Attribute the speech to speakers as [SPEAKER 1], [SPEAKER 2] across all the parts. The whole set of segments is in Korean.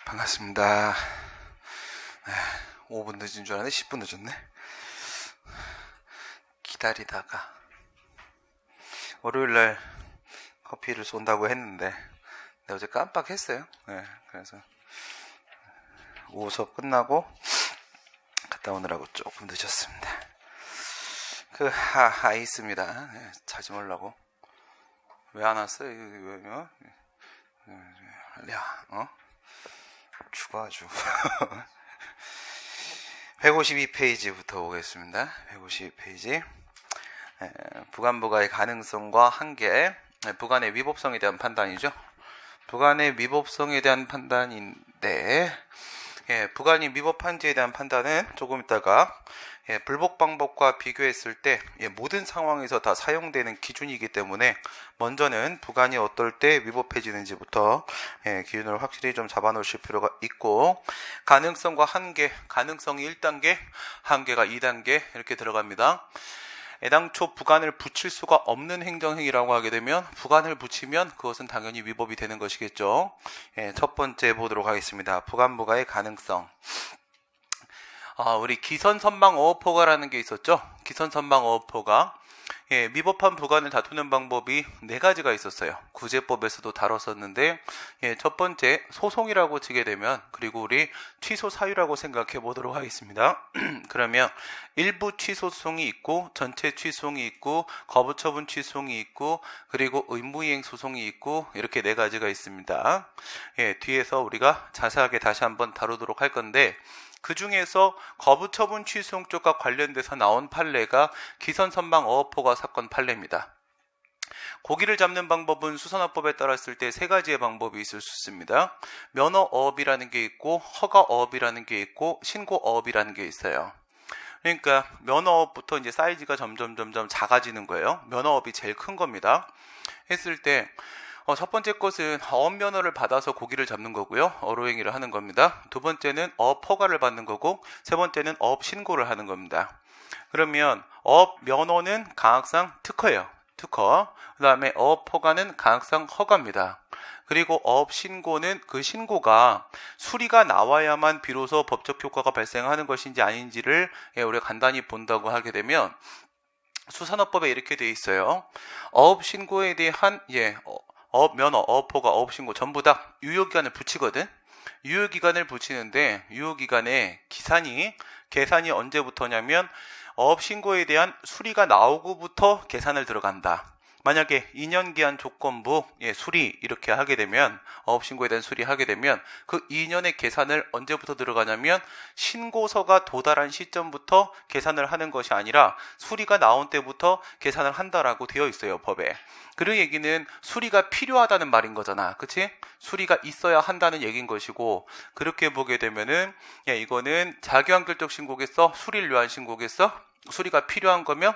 [SPEAKER 1] 반갑습니다. 5분 늦은 줄 알았는데 10분 늦었네. 기다리다가 월요일날 커피를 쏜다고 했는데 내가 어제 깜빡했어요. 그래서 오후 수업 끝나고 갔다 오느라고 조금 늦었습니다. 아이 있습니다. 자지 말라고. 왜 안 왔어요? 죽어 아주. 152페이지부터 보겠습니다. 152페이지. 부간부가의 가능성과 한계, 부간의 위법성에 대한 판단이죠. 부간의 위법성에 대한 판단인데, 부간이 위법한지에 대한 판단은 조금 이따가 불복 방법과 비교했을 때 모든 상황에서 다 사용되는 기준이기 때문에 먼저는 부간이 어떨 때 위법해지는지부터 기준을 확실히 좀 잡아놓으실 필요가 있고, 가능성과 한계, 가능성이 1단계, 한계가 2단계 이렇게 들어갑니다. 애당초 부간을 붙일 수가 없는 행정행위라고 하게 되면 부간을 붙이면 그것은 당연히 위법이 되는 것이겠죠. 첫 번째 보도록 하겠습니다. 부간부가의 가능성. 우리 기선선방어업허가라는 게 있었죠. 기선선방어업허가. 위법한 부간을 다투는 방법이 4가지가 있었어요. 구제법에서도 다뤘었는데, 첫 번째 소송이라고 치게 되면, 그리고 우리 취소 사유라고 생각해 보도록 하겠습니다. 그러면 일부 취소송이 있고, 전체 취소송이 있고, 거부처분 취소송이 있고, 그리고 의무이행 소송이 있고, 이렇게 4가지가 있습니다. 뒤에서 우리가 자세하게 다시 한번 다루도록 할 건데, 그 중에서 거부처분 취소송 쪽과 관련돼서 나온 판례가 기선선방어업허가 사건 판례입니다. 고기를 잡는 방법은 수선화법에 따랐을 때 3가지의 방법이 있을 수 있습니다. 면허어업이라는 게 있고, 허가어업이라는 게 있고, 신고어업이라는 게 있어요. 그러니까 면허업부터 이제 사이즈가 점점 작아지는 거예요. 면허업이 제일 큰 겁니다. 했을 때 첫 번째 것은 어업면허를 받아서 고기를 잡는 거고요. 어로행위를 하는 겁니다. 두 번째는 어업허가를 받는 거고, 세 번째는 어업신고를 하는 겁니다. 그러면 어업면허는 강학상 특허예요. 특허. 그 다음에 어업허가는 강학상 허가입니다. 그리고 어업신고는 그 신고가 수리가 나와야만 비로소 법적 효과가 발생하는 것인지 아닌지를 우리가 간단히 본다고 하게 되면, 수산업법에 이렇게 돼 있어요. 어업신고에 대한 어업면허, 어업허가, 어업신고 전부 다 유효기간을 붙이거든. 유효기간을 붙이는데 유효기간에 계산이 언제부터냐면 어업신고에 대한 수리가 나오고부터 계산을 들어간다. 만약에 2년 기한 조건부 수리 이렇게 하게 되면, 어업신고에 대한 수리하게 되면 그 2년의 계산을 언제부터 들어가냐면 신고서가 도달한 시점부터 계산을 하는 것이 아니라 수리가 나온 때부터 계산을 한다라고 되어 있어요, 법에. 그 얘기는 수리가 필요하다는 말인 거잖아, 그치? 수리가 있어야 한다는 얘기인 것이고, 그렇게 보게 되면은 이거는 자기완결적 신고겠어? 수리를 위한 신고겠어? 수리가 필요한 거면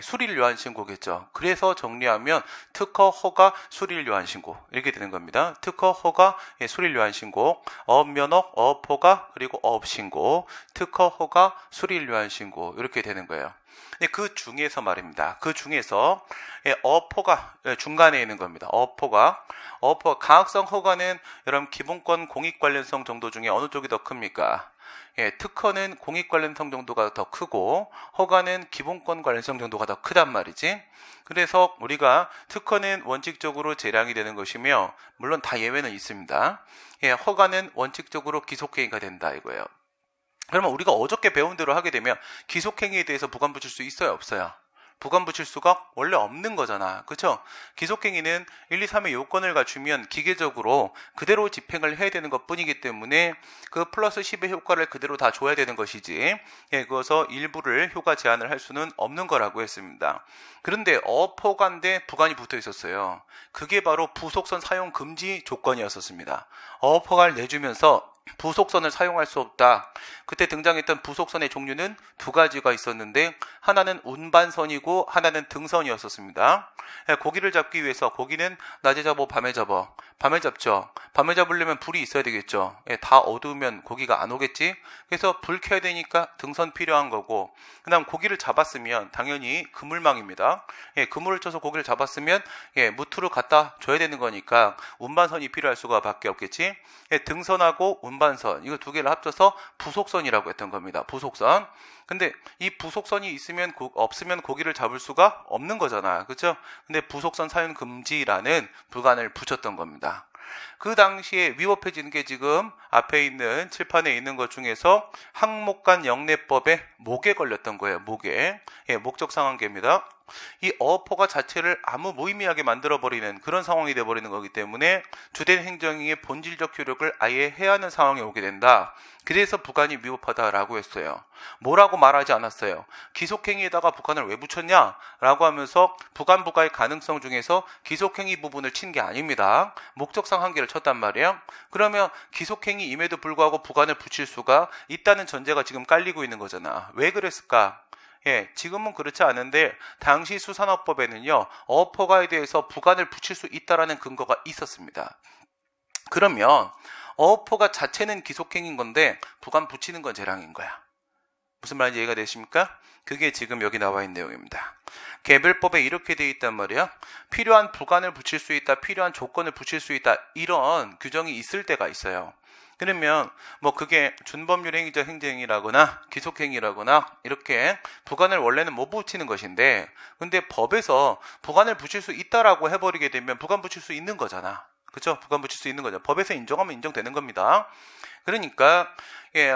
[SPEAKER 1] 수리를 위한 신고겠죠. 그래서 정리하면 특허, 허가, 수리를 위한 신고 이렇게 되는 겁니다. 특허, 허가, 수리를 위한 신고, 어업면허, 어업허가, 그리고 어업신고, 특허, 허가, 수리를 위한 신고 이렇게 되는 거예요. 그 중에서 말입니다. 그 중에서 어업허가 중간에 있는 겁니다. 어업허가, 강학성 허가는 여러분 기본권 공익관련성 정도 중에 어느 쪽이 더 큽니까? 특허는 공익관련성 정도가 더 크고 허가는 기본권 관련성 정도가 더 크단 말이지. 그래서 우리가 특허는 원칙적으로 재량이 되는 것이며, 물론 다 예외는 있습니다. 허가는 원칙적으로 기속행위가 된다 이거예요. 그러면 우리가 어저께 배운 대로 하게 되면 기속행위에 대해서 부관 붙일 수 있어요, 없어요? 부관 붙일 수가 원래 없는 거잖아, 그쵸? 기속행위는 1, 2, 3의 요건을 갖추면 기계적으로 그대로 집행을 해야 되는 것 뿐이기 때문에 그 플러스 10의 효과를 그대로 다 줘야 되는 것이지, 그것서 일부를 효과 제한을 할 수는 없는 거라고 했습니다. 그런데 어업허가인데 부관이 붙어 있었어요. 그게 바로 부속선 사용 금지 조건이었었습니다. 어업허가를 내주면서 부속선을 사용할 수 없다. 그때 등장했던 부속선의 종류는 두 가지가 있었는데 하나는 운반선이고 하나는 등선이었었습니다. 고기를 잡기 위해서 고기는 낮에 잡어 밤에 잡어. 밤에 잡죠. 밤에 잡으려면 불이 있어야 되겠죠. 다 어두우면 고기가 안 오겠지. 그래서 불 켜야 되니까 등선 필요한 거고, 그 다음 고기를 잡았으면 당연히 그물망입니다. 그물을 쳐서 고기를 잡았으면 무트로 갖다 줘야 되는 거니까 운반선이 필요할 수가 밖에 없겠지. 등선하고 운반선, 이거 두 개를 합쳐서 부속선이라고 했던 겁니다. 부속선. 근데 이 부속선이 있으면 없으면 고기를 잡을 수가 없는 거잖아. 그렇죠? 근데 부속선 사용 금지라는 불간을 붙였던 겁니다. 그 당시에 위법해지는 게 지금 앞에 있는 칠판에 있는 것 중에서 항목간 영내법에 목에 걸렸던 거예요. 목에. 목적상한계입니다. 이 어포가 자체를 아무 무의미하게 만들어버리는 그런 상황이 돼버리는 거기 때문에 주된 행정행위의 본질적 효력을 아예 해야 하는 상황에 오게 된다. 그래서 북한이 위법하다라고 했어요. 뭐라고 말하지 않았어요. 기속행위에다가 북한을 왜 붙였냐? 라고 하면서 북한 부과의 가능성 중에서 기속행위 부분을 친 게 아닙니다. 목적상 한계를 쳤단 말이에요. 그러면 기속행위임에도 불구하고 북한을 붙일 수가 있다는 전제가 지금 깔리고 있는 거잖아. 왜 그랬을까? 지금은 그렇지 않은데 당시 수산업법에는요, 어포가에 대해서 북한을 붙일 수 있다라는 근거가 있었습니다. 그러면 어포가 자체는 기속행위인 건데 북한 붙이는 건 재량인 거야. 무슨 말인지 이해가 되십니까? 그게 지금 여기 나와 있는 내용입니다. 개별법에 이렇게 돼 있단 말이야. 필요한 북한을 붙일 수 있다, 필요한 조건을 붙일 수 있다, 이런 규정이 있을 때가 있어요. 그러면 그게 준법률 행위적 행정행위라거나 기속행위라거나 이렇게 북한을 원래는 못 붙이는 것인데, 근데 법에서 북한을 붙일 수 있다라고 해버리게 되면 북한 붙일 수 있는 거잖아. 그렇죠? 북한 붙일 수 있는 거죠. 법에서 인정하면 인정되는 겁니다. 그러니까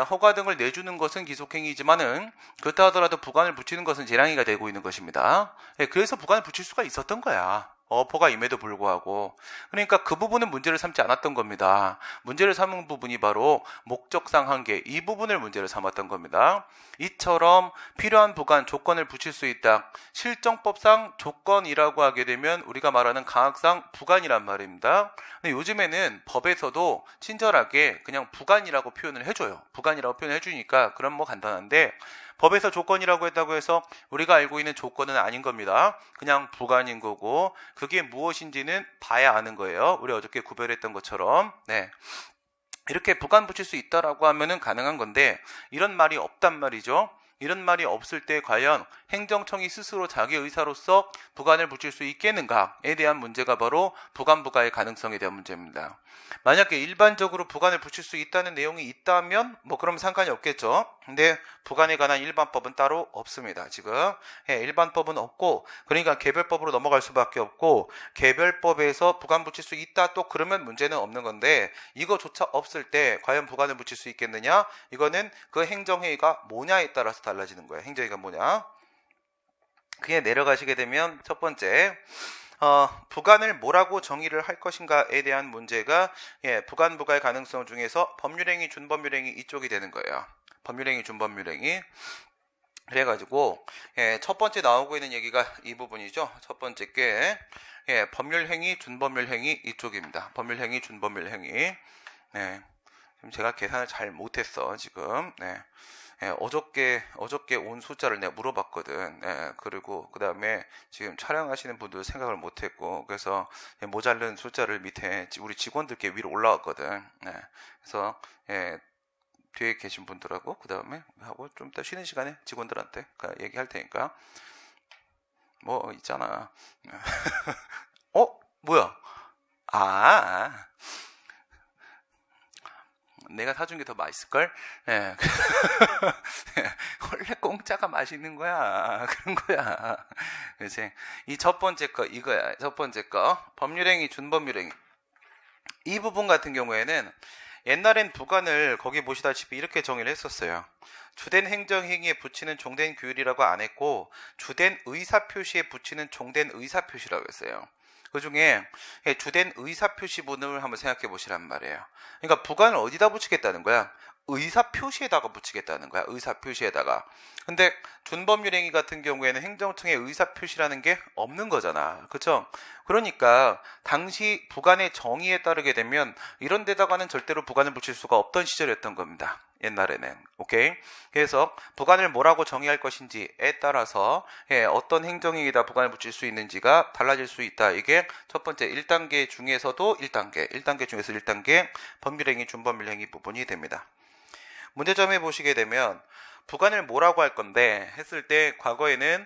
[SPEAKER 1] 허가 등을 내주는 것은 기속행위지만은 그렇다 하더라도 북한을 붙이는 것은 재량이가 되고 있는 것입니다. 그래서 북한을 붙일 수가 있었던 거야. 어포가 임에도 불구하고. 그러니까 그 부분은 문제를 삼지 않았던 겁니다. 문제를 삼은 부분이 바로 목적상 한계, 이 부분을 문제를 삼았던 겁니다. 이처럼 필요한 북한 조건을 붙일 수 있다. 실정법상 조건이라고 하게 되면 우리가 말하는 강학상 북한이란 말입니다. 근데 요즘에는 법에서도 친절하게 그냥 북한이라고 표현을 해줘요. 북한이라고 표현을 해주니까 그럼 간단한데, 법에서 조건이라고 했다고 해서 우리가 알고 있는 조건은 아닌 겁니다. 그냥 북한인 거고, 그게 무엇인지는 봐야 아는 거예요. 우리 어저께 구별했던 것처럼. 이렇게 북한 붙일 수 있다라고 하면은 가능한 건데, 이런 말이 없단 말이죠. 이런 말이 없을 때 과연 행정청이 스스로 자기 의사로서 북한을 붙일 수 있겠는가에 대한 문제가 바로 북한 부과의 가능성에 대한 문제입니다. 만약에 일반적으로 북한을 붙일 수 있다는 내용이 있다면 그럼 상관이 없겠죠. 근데 북한에 관한 일반법은 따로 없습니다. 지금 일반법은 없고, 그러니까 개별법으로 넘어갈 수밖에 없고, 개별법에서 북한 붙일 수 있다 또 그러면 문제는 없는 건데, 이거조차 없을 때 과연 북한을 붙일 수 있겠느냐? 이거는 그 행정행위가 뭐냐에 따라서 달라지는 거예요. 행정행위가 뭐냐? 그게 내려가시게 되면 첫 번째, 북한을 뭐라고 정의를 할 것인가에 대한 문제가 북한 부과의 가능성 중에서 법률행위, 준법률행위 이쪽이 되는 거예요. 법률행위, 준법률행위. 그래가지고 첫 번째 나오고 있는 얘기가 이 부분이죠. 첫 번째 게 법률행위, 준법률행위 이쪽입니다. 법률행위, 준법률행위. 지금 제가 계산을 잘 못했어 지금. 어저께 온 숫자를 내가 물어봤거든. 그리고 그 다음에 지금 촬영하시는 분도 생각을 못했고, 그래서 모자른 숫자를 밑에 우리 직원들께 위로 올라왔거든. 그래서 뒤에 계신 분들하고 그 다음에 하고 좀 이따 쉬는 시간에 직원들한테 얘기할 테니까. 있잖아. 뭐야? 내가 사준 게 더 맛있을걸? 원래 공짜가 맛있는 거야. 그런 거야. 그렇지? 이 첫 번째 거, 이거야. 첫 번째 거. 법률행위, 준법률행위. 이 부분 같은 경우에는 옛날엔 북한을 거기 보시다시피 이렇게 정의를 했었어요. 주된 행정행위에 붙이는 종된 규율이라고 안 했고, 주된 의사표시에 붙이는 종된 의사표시라고 했어요. 그 중에 주된 의사표시분을 한번 생각해 보시란 말이에요. 그러니까 북한을 어디다 붙이겠다는 거야? 의사 표시에다가 붙이겠다는 거야. 의사 표시에다가. 근데 준법률행위 같은 경우에는 행정청의 의사 표시라는 게 없는 거잖아. 그쵸? 그러니까 당시 부관의 정의에 따르게 되면 이런 데다가는 절대로 부관을 붙일 수가 없던 시절이었던 겁니다. 옛날에는. 오케이? 그래서 부관을 뭐라고 정의할 것인지에 따라서 어떤 행정행위에다 부관을 붙일 수 있는지가 달라질 수 있다. 이게 첫 번째 1단계 중에서도 1단계 중에서 1단계 법률행위, 준법률행위 부분이 됩니다. 문제점에 보시게 되면 부관을 뭐라고 할 건데 했을 때 과거에는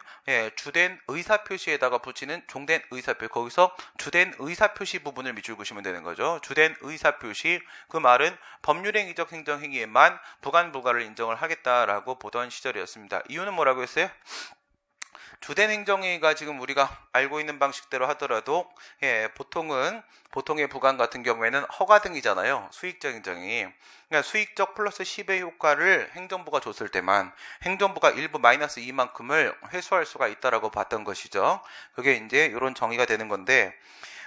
[SPEAKER 1] 주된 의사표시에다가 붙이는 종된 의사표시, 거기서 주된 의사표시 부분을 밑줄 그시면 되는 거죠. 주된 의사표시, 그 말은 법률행위적 행정행위에만 부관 불가를 인정을 하겠다라고 보던 시절이었습니다. 이유는 뭐라고 했어요? 주된 행정행위가 지금 우리가 알고 있는 방식대로 하더라도 보통의 부관 같은 경우에는 허가 등이잖아요. 수익적 행정행위. 그러니까 수익적 플러스 10의 효과를 행정부가 줬을 때만 행정부가 일부 마이너스 2만큼을 회수할 수가 있다라고 봤던 것이죠. 그게 이제 이런 정의가 되는 건데,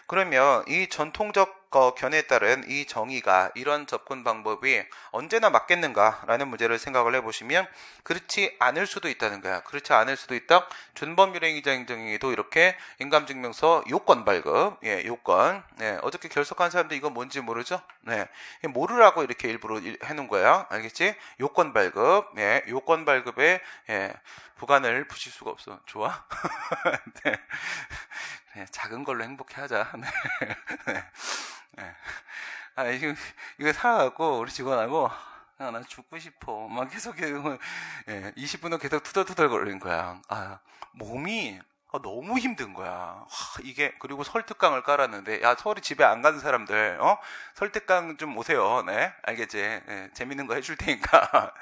[SPEAKER 1] 그러면 이 전통적 견해에 따른 이 정의가, 이런 접근 방법이 언제나 맞겠는가라는 문제를 생각을 해보시면 그렇지 않을 수도 있다는 거야. 그렇지 않을 수도 있다. 준법률행위자 행정행위도 이렇게 인감증명서 요건 발급, 요건. 어저께 결석한 사람들 이거 뭔지 모르죠? 모르라고 이렇게 일부러 해놓은 거야. 알겠지? 요건 발급, 요건 발급에 부관을 붙일 수가 없어. 좋아? 작은 걸로 행복해하자. 아, 이거 살아갖고 우리 직원하고 나 죽고 싶어. 막 계속 20분은 계속 투덜투덜 거리는 거야. 몸이 너무 힘든 거야. 이게, 그리고 설득강을 깔았는데, 야, 서울이 집에 안 가는 사람들, 설득강 좀 오세요. 네, 알겠지? 재밌는 거 해줄 테니까.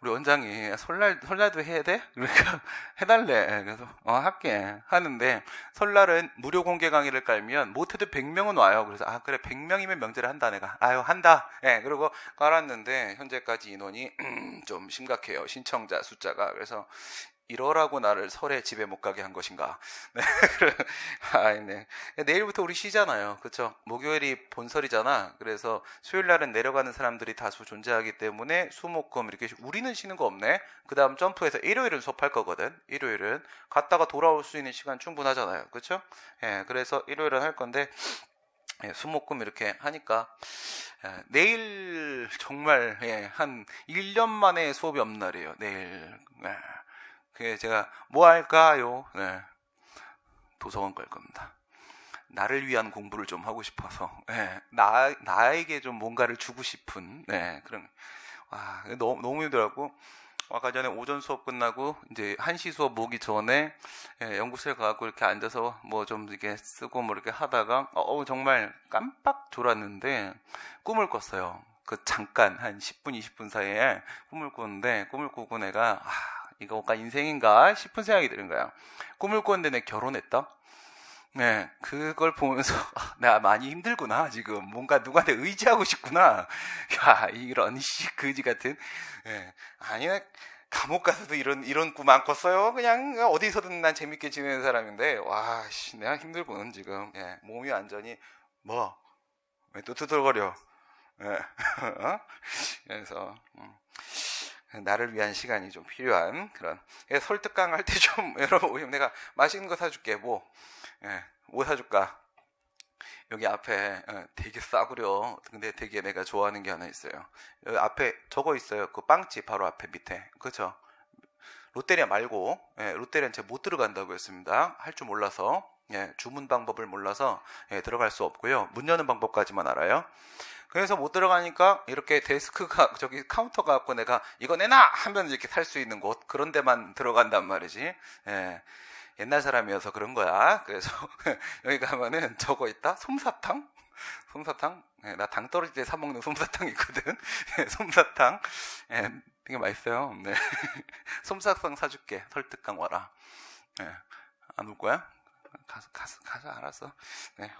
[SPEAKER 1] 우리 원장이 설날도 해야 돼? 그러니까 해달래. 그래서 할게 하는데, 설날은 무료 공개 강의를 깔면 못해도 100명은 와요. 그래서 그래, 100명이면 명제를 한다 내가. 한다. 그리고 깔았는데 현재까지 인원이 좀 심각해요. 신청자 숫자가. 그래서 이러라고 나를 설에 집에 못 가게 한 것인가. 네. 내일부터 우리 쉬잖아요. 그쵸? 목요일이 본설이잖아. 그래서 수요일날은 내려가는 사람들이 다수 존재하기 때문에 수목금 이렇게 우리는 쉬는 거 없네. 그 다음 점프해서 일요일은 수업할 거거든. 일요일은 갔다가 돌아올 수 있는 시간 충분하잖아요. 그쵸? 그래서 일요일은 할 건데, 수목금 이렇게 하니까 내일 정말 한 1년 만에 수업이 없는 날이에요. 내일. 그게 제가 뭐 할까요? 도서관 갈 겁니다. 나를 위한 공부를 좀 하고 싶어서, 나에게 좀 뭔가를 주고 싶은, 그런, 너무 힘들었고, 아까 전에 오전 수업 끝나고 이제 1시 수업 오기 전에 연구실에 가고 이렇게 앉아서 뭐 좀 이렇게 쓰고 뭐 이렇게 하다가 정말 깜빡 졸았는데 꿈을 꿨어요. 그 잠깐 한 10분 20분 사이에 꿈을 꿨는데, 꿈을 꾸고 내가 이거가 인생인가 싶은 생각이 드는 거야. 꿈을 꿨는데 내가 결혼했다? 그걸 보면서 내가 많이 힘들구나. 지금 뭔가 누구한테 의지하고 싶구나. 야, 이런 그지 같은. 아니, 감옥 가서도 이런 꿈 안 꿨어요. 그냥 어디서든 난 재밌게 지내는 사람인데, 내가 힘들구나 지금. 몸이 완전히 왜 또 두들거려. 그래서 나를 위한 시간이 좀 필요한 그런. 설득강 할 때 좀 여러분 오시면 내가 맛있는 거 사줄게. 뭐 사줄까? 여기 앞에 되게 싸구려. 근데 되게 내가 좋아하는 게 하나 있어요. 여기 앞에 저거 있어요. 그 빵집 바로 앞에 밑에. 그렇죠? 롯데리아 말고, 롯데리아는 제가 못 들어간다고 했습니다. 할 줄 몰라서. 주문 방법을 몰라서 들어갈 수 없고요. 문 여는 방법까지만 알아요. 그래서 못 들어가니까 이렇게 데스크가, 저기 카운터가 갖고 내가 이거 내놔! 하면 이렇게 살 수 있는 곳, 그런 데만 들어간단 말이지. 옛날 사람이어서 그런 거야. 그래서 여기 가면은 저거 있다? 솜사탕? 솜사탕? 나 당 떨어질 때 사먹는 솜사탕 있거든. 솜사탕. 되게 맛있어요. 솜사탕 사줄게. 설득강 와라. 안 올 거야? 가서 알았어.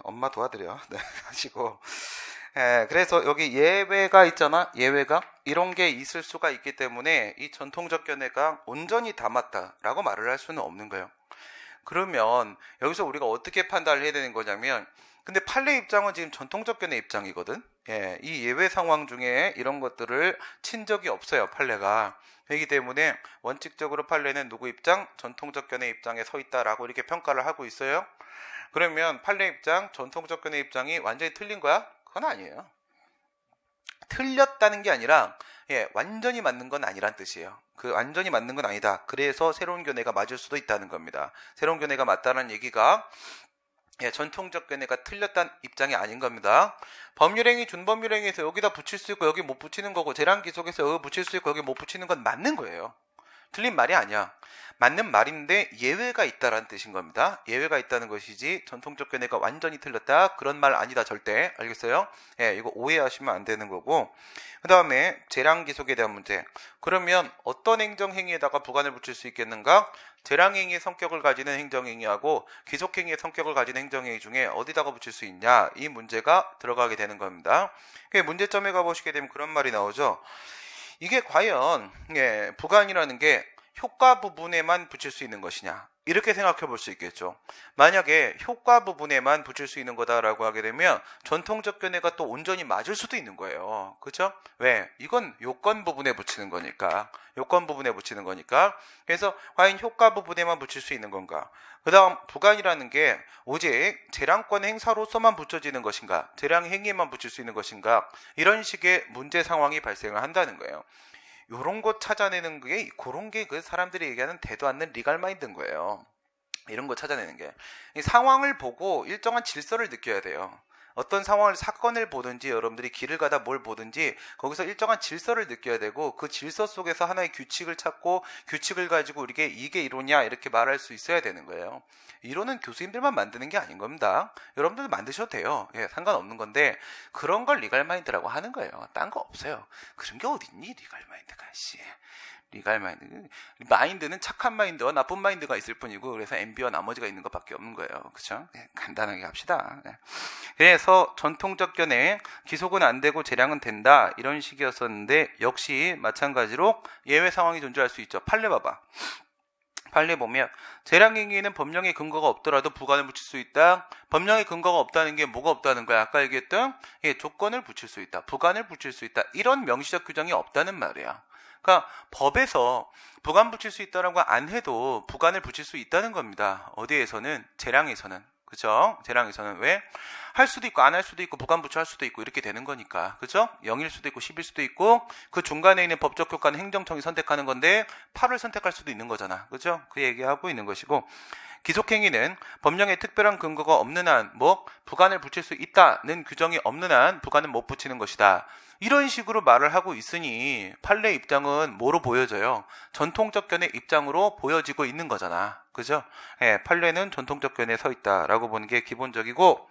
[SPEAKER 1] 엄마 도와드려. 하시고. 그래서 여기 예외가 있잖아. 예외가 이런 게 있을 수가 있기 때문에 이 전통적 견해가 온전히 다 맞다라고 말을 할 수는 없는 거예요. 그러면 여기서 우리가 어떻게 판단을 해야 되는 거냐면, 근데 판례 입장은 지금 전통적 견해 입장이거든. 이 예외 상황 중에 이런 것들을 친 적이 없어요, 판례가. 그렇기 때문에 원칙적으로 판례는 누구 입장? 전통적 견해 입장에 서 있다라고 이렇게 평가를 하고 있어요. 그러면 판례 입장, 전통적 견해 입장이 완전히 틀린 거야? 그건 아니에요. 틀렸다는 게 아니라 완전히 맞는 건 아니란 뜻이에요. 그 완전히 맞는 건 아니다. 그래서 새로운 견해가 맞을 수도 있다는 겁니다. 새로운 견해가 맞다는 얘기가 전통적 견해가 틀렸다는 입장이 아닌 겁니다. 법률행위, 준법률행위에서 여기다 붙일 수 있고 여기 못 붙이는 거고, 재량기속에서 여기 붙일 수 있고 여기 못 붙이는 건 맞는 거예요. 틀린 말이 아니야. 맞는 말인데 예외가 있다라는 뜻인 겁니다. 예외가 있다는 것이지 전통적 견해가 완전히 틀렸다 그런 말 아니다 절대. 알겠어요? 이거 오해하시면 안 되는 거고. 그 다음에 재량기속에 대한 문제. 그러면 어떤 행정행위에다가 부관을 붙일 수 있겠는가? 재량행위의 성격을 가지는 행정행위하고 기속행위의 성격을 가지는 행정행위 중에 어디다가 붙일 수 있냐? 이 문제가 들어가게 되는 겁니다. 문제점에 가보시게 되면 그런 말이 나오죠. 이게 과연 부관이라는 게 효과 부분에만 붙일 수 있는 것이냐, 이렇게 생각해 볼 수 있겠죠. 만약에 효과 부분에만 붙일 수 있는 거다라고 하게 되면 전통적 견해가 또 온전히 맞을 수도 있는 거예요. 그렇죠? 왜? 이건 요건 부분에 붙이는 거니까. 요건 부분에 붙이는 거니까. 그래서 과연 효과 부분에만 붙일 수 있는 건가? 그 다음 부관이라는 게 오직 재량권 행사로서만 붙여지는 것인가, 재량 행위에만 붙일 수 있는 것인가, 이런 식의 문제 상황이 발생을 한다는 거예요. 요런 거 찾아내는 게, 그런 게 그 사람들이 얘기하는 대도 않는 리갈 마인드인 거예요. 이런 거 찾아내는 게. 이 상황을 보고 일정한 질서를 느껴야 돼요. 어떤 상황을, 사건을 보든지 여러분들이 길을 가다 뭘 보든지 거기서 일정한 질서를 느껴야 되고, 그 질서 속에서 하나의 규칙을 찾고 규칙을 가지고 이게 이론이야 이렇게 말할 수 있어야 되는 거예요. 이론은 교수님들만 만드는 게 아닌 겁니다. 여러분들도 만드셔도 돼요. 상관없는 건데 그런 걸 리갈 마인드라고 하는 거예요. 딴 거 없어요. 그런 게 어딨니, 리갈 마인드가. 리갈 마인드는 착한 마인드와 나쁜 마인드가 있을 뿐이고, 그래서 MB와 나머지가 있는 것밖에 없는 거예요. 그렇죠? 간단하게 합시다. 그래서 전통적 견해, 기속은 안 되고 재량은 된다, 이런 식이었었는데 역시 마찬가지로 예외 상황이 존재할 수 있죠. 판례 봐봐. 판례 보면 재량행위에는 법령의 근거가 없더라도 부관을 붙일 수 있다. 법령의 근거가 없다는 게 뭐가 없다는 거야? 아까 얘기했던 조건을 붙일 수 있다, 부관을 붙일 수 있다, 이런 명시적 규정이 없다는 말이야. 그러니까 법에서 부관 붙일 수 있다라고 안 해도 부관을 붙일 수 있다는 겁니다. 어디에서는? 재량에서는. 그죠? 재량에서는. 왜? 할 수도 있고 안 할 수도 있고 부관 붙여 할 수도 있고 이렇게 되는 거니까. 그죠? 0일 수도 있고 10일 수도 있고, 그 중간에 있는 법적 효과는 행정청이 선택하는 건데 8을 선택할 수도 있는 거잖아. 그죠? 그 얘기하고 있는 것이고, 기속행위는 법령에 특별한 근거가 없는 한 부관을 붙일 수 있다는 규정이 없는 한 부관은 못 붙이는 것이다, 이런 식으로 말을 하고 있으니 판례 입장은 뭐로 보여져요? 전통적 견해 입장으로 보여지고 있는 거잖아. 그죠? 판례는 전통적 견해에 서 있다라고 보는 게 기본적이고,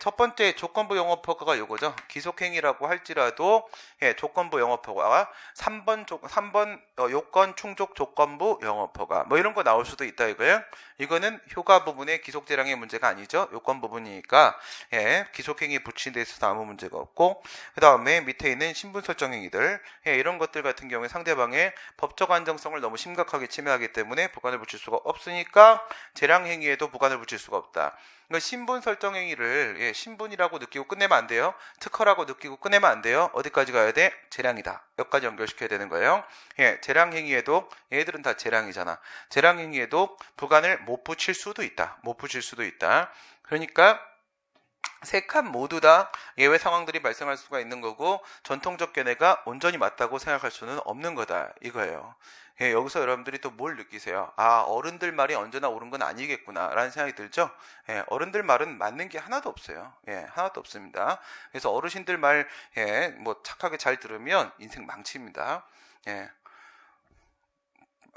[SPEAKER 1] 첫 번째 조건부 영업허가가 요거죠. 기속행위라고 할지라도 조건부 영업허가가 3번 요건 충족 조건부 영업허가 이런 거 나올 수도 있다 이거예요. 이거는 효과 부분의 기속재량의 문제가 아니죠. 요건 부분이니까 기속행위 붙인 데 있어서 아무 문제가 없고, 그 다음에 밑에 있는 신분 설정행위들, 이런 것들 같은 경우에 상대방의 법적 안정성을 너무 심각하게 침해하기 때문에 부관을 붙일 수가 없으니까 재량행위에도 부관을 붙일 수가 없다. 신분 설정 행위를 신분이라고 느끼고 끝내면 안 돼요. 특허라고 느끼고 끝내면 안 돼요. 어디까지 가야 돼? 재량이다. 여기까지 연결시켜야 되는 거예요. 재량 행위에도, 얘들은 다 재량이잖아. 재량 행위에도 부관을 못 붙일 수도 있다. 못 붙일 수도 있다. 그러니까 세 칸 모두 다 예외 상황들이 발생할 수가 있는 거고, 전통적 견해가 온전히 맞다고 생각할 수는 없는 거다 이거예요. 여기서 여러분들이 또 뭘 느끼세요? 어른들 말이 언제나 옳은 건 아니겠구나 라는 생각이 들죠? 어른들 말은 맞는 게 하나도 없어요. 하나도 없습니다. 그래서 어르신들 말 착하게 잘 들으면 인생 망칩니다.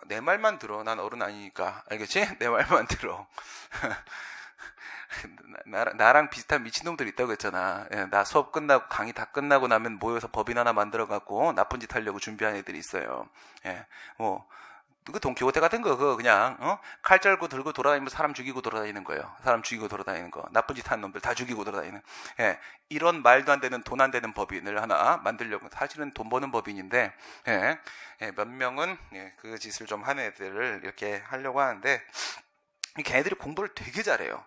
[SPEAKER 1] 내 말만 들어. 난 어른 아니니까. 알겠지? 내 말만 들어. 나랑 비슷한 미친놈들 있다고 했잖아. 나 수업 끝나고 강의 다 끝나고 나면 모여서 법인 하나 만들어갖고 나쁜 짓 하려고 준비한 애들이 있어요. 그 돈키호테 같은 거 그거 그냥 칼 절고 들고 돌아다니면서 사람 죽이고 돌아다니는 거예요. 사람 죽이고 돌아다니는 거. 나쁜 짓 하는 놈들 다 죽이고 돌아다니는. 이런 말도 안 되는 돈 안 되는 법인을 하나 만들려고. 사실은 돈 버는 법인인데 몇 명은 그 짓을 좀 하는 애들을 이렇게 하려고 하는데, 걔네들이 공부를 되게 잘해요.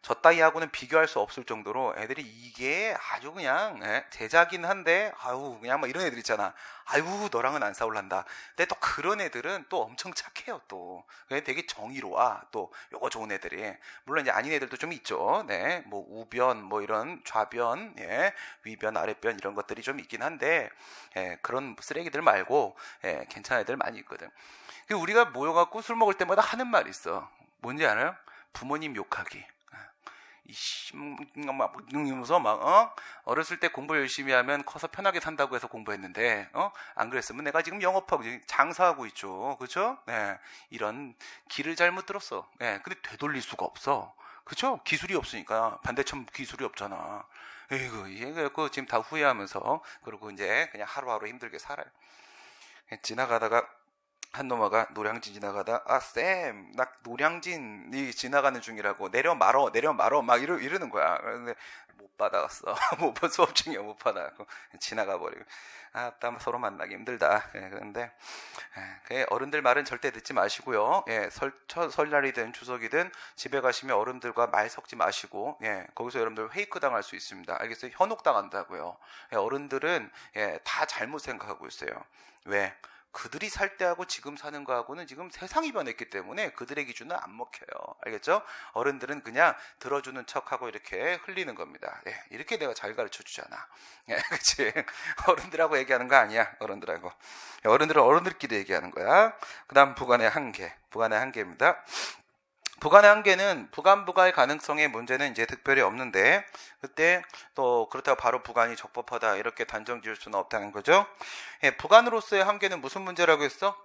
[SPEAKER 1] 저 따위하고는 비교할 수 없을 정도로 애들이 이게 아주 그냥 제자긴 한데 아유 그냥 막 이런 애들 있잖아. 아유 너랑은 안 싸울란다. 근데 또 그런 애들은 또 엄청 착해요. 또 되게 정의로워. 또 요거 좋은 애들이 물론 이제 아닌 애들도 좀 있죠. 네, 뭐 우변 뭐 이런 좌변, 위변 아랫변 이런 것들이 좀 있긴 한데 그런 쓰레기들 말고 괜찮은 애들 많이 있거든. 우리가 모여갖고 술 먹을 때마다 하는 말이 있어. 뭔지 알아요? 부모님 욕하기. 이씨, 이러면서 어렸을 때 공부 열심히 하면 커서 편하게 산다고 해서 공부했는데, 안 그랬으면 내가 지금 영업하고 장사하고 있죠. 그죠? 네. 이런 길을 잘못 들었어. 네. 근데 되돌릴 수가 없어. 그죠? 기술이 없으니까. 반대천 기술이 없잖아. 에이구, 이게 지금 다 후회하면서, 그러고 이제 그냥 하루하루 힘들게 살아요. 지나가다가, 한 놈아가 노량진 지나가다 쌤, 나 노량진이 지나가는 중이라고 내려 말어 막 이러는 거야. 그런데 못 받아갔어. 수업 중에 못 받아갖고 지나가 버리고 땀 서로 만나기 힘들다. 그런데 어른들 말은 절대 듣지 마시고요. 설날이든 추석이든 집에 가시면 어른들과 말 섞지 마시고 거기서 여러분들 페이크 당할 수 있습니다. 알겠어요? 현혹 당한다고요. 어른들은 다 잘못 생각하고 있어요. 왜? 그들이 살 때하고 지금 사는 거하고는 지금 세상이 변했기 때문에 그들의 기준은 안 먹혀요. 알겠죠? 어른들은 그냥 들어주는 척하고 이렇게 흘리는 겁니다. 이렇게 내가 잘 가르쳐 주잖아. 그치? 어른들하고 얘기하는 거 아니야. 어른들하고. 어른들은 어른들끼리 얘기하는 거야. 그 다음 부관의 한계. 부관의 한계입니다. 부관의 한계는 부관부가의 가능성의 문제는 이제 특별히 없는데 그때 또 그렇다고 바로 부관이 적법하다 이렇게 단정 지을 수는 없다는 거죠. 부관으로서의 한계는 무슨 문제라고 했어?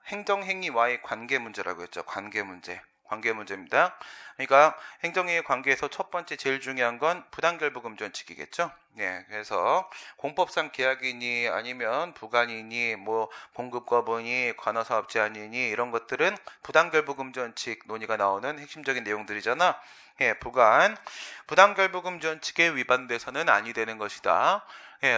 [SPEAKER 1] 행정행위와의 관계 문제라고 했죠. 관계 문제입니다. 그러니까 행정행위 관계에서 첫 번째 제일 중요한 건 부당결부금전칙이겠죠. 그래서 공법상 계약이니 아니면 부관이니 뭐 공급거부니 관화사업제한이니 이런 것들은 부당결부금전칙 논의가 나오는 핵심적인 내용들이잖아. 부당결부금전칙에 위반돼서는 아니 되는 것이다.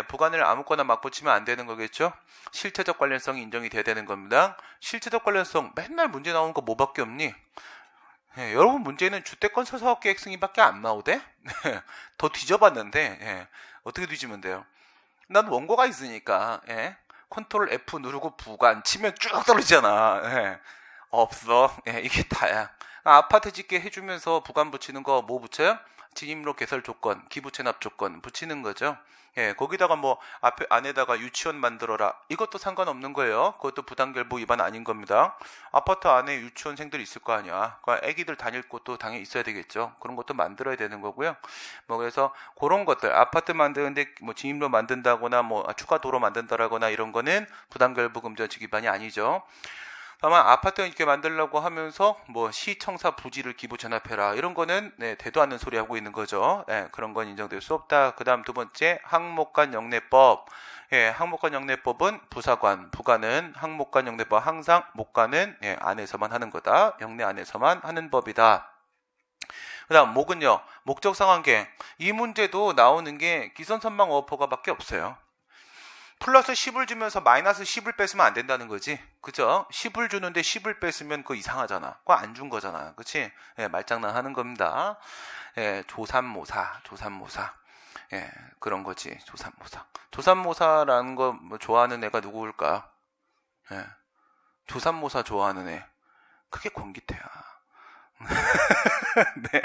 [SPEAKER 1] 부관을 아무거나 막 붙이면 안 되는 거겠죠. 실체적 관련성이 인정이 돼야 되는 겁니다. 실체적 관련성 맨날 문제 나오는 거 뭐밖에 없니? 여러분 문제는 주택건설 사업계획 승인밖에 안 나오대? 더 뒤져봤는데 어떻게 뒤지면 돼요? 난 원고가 있으니까 컨트롤 F 누르고 부관 치면 쭉 떨어지잖아. 없어. 이게 다야. 아파트 짓게 해주면서 부관 붙이는 거 뭐 붙여요? 진입로 개설 조건, 기부 체납 조건 붙이는 거죠. 거기다가 뭐 안에다가 유치원 만들어라. 이것도 상관없는 거예요. 그것도 부당결부 위반 아닌 겁니다. 아파트 안에 유치원생들 있을 거 아니야. 그러니까 애기들 다닐 곳도 당연히 있어야 되겠죠. 그런 것도 만들어야 되는 거고요. 뭐 그래서 그런 것들 아파트 만드는데 뭐 진입로 만든다거나 뭐 추가 도로 만든다라거나 이런 거는 부당결부 금전칙 위반이 아니죠. 다만 아파트 이렇게 만들려고 하면서 뭐 시청사 부지를 기부 전합해라 이런 거는 되도 않는 소리 하고 있는 거죠. 그런 건 인정될 수 없다. 그 다음 두 번째 항목간 영내법. 항목간 영내법은 부사관, 부관은 항목간 영내법 항상 목관은 안에서만 하는 거다. 영내 안에서만 하는 법이다. 그 다음 목은요. 목적상환계. 이 문제도 나오는 게 기선선망 어퍼가밖에 없어요. 플러스 10을 주면서 마이너스 10을 뺐으면 안 된다는 거지. 그죠? 10을 주는데 10을 뺐으면 그거 이상하잖아. 그거 안 준 거잖아. 그치? 말장난 하는 겁니다. 조삼모사. 그런 거지. 조삼모사라는 거 뭐 좋아하는 애가 누구일까? 조삼모사 좋아하는 애. 그게 권기태야. 네.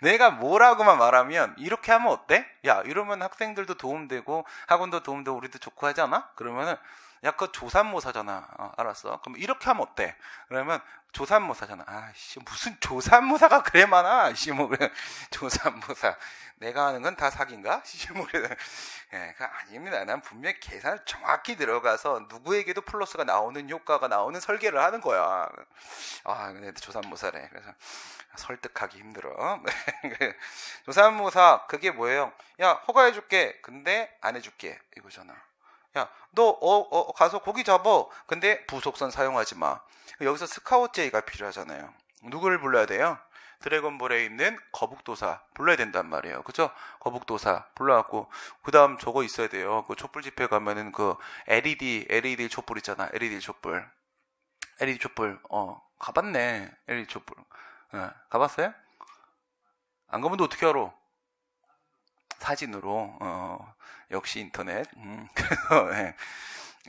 [SPEAKER 1] 내가 뭐라고만 말하면 이렇게 하면 어때? 야, 이러면 학생들도 도움되고 학원도 도움되고 우리도 좋고 하지 않아? 그러면은 야, 그거 조산모사잖아. 알았어. 그럼 이렇게 하면 어때? 그러면 조산모사잖아. 아씨, 무슨 조산모사가 그래 많아? 씨, 뭐 그래. 조산모사. 내가 하는 건 다 사기인가? 씨, 뭐 그래. 그거 아닙니다. 난 분명히 계산을 정확히 들어가서 누구에게도 플러스가 나오는 효과가 나오는 설계를 하는 거야. 근데 조산모사래. 그래서 설득하기 힘들어. 조산모사 그게 뭐예요? 야, 허가해줄게. 근데 안 해줄게. 이거잖아. 야, 너 가서 고기 잡어. 근데 부속선 사용하지 마. 여기서 스카웃 제의가 필요하잖아요. 누구를 불러야 돼요? 드래곤볼에 있는 거북도사 불러야 된단 말이에요. 그죠? 거북도사 불러갖고 그 다음 저거 있어야 돼요. 그 촛불 집회 가면은 그 LED 촛불 있잖아. LED 촛불 가봤네. LED 촛불. 가봤어요? 안 가면 너 어떻게 알아? 사진으로. 역시 인터넷. 그래서 예.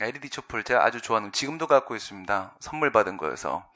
[SPEAKER 1] LED 촛불 제가 아주 좋아하는, 지금도 갖고 있습니다. 선물 받은 거여서.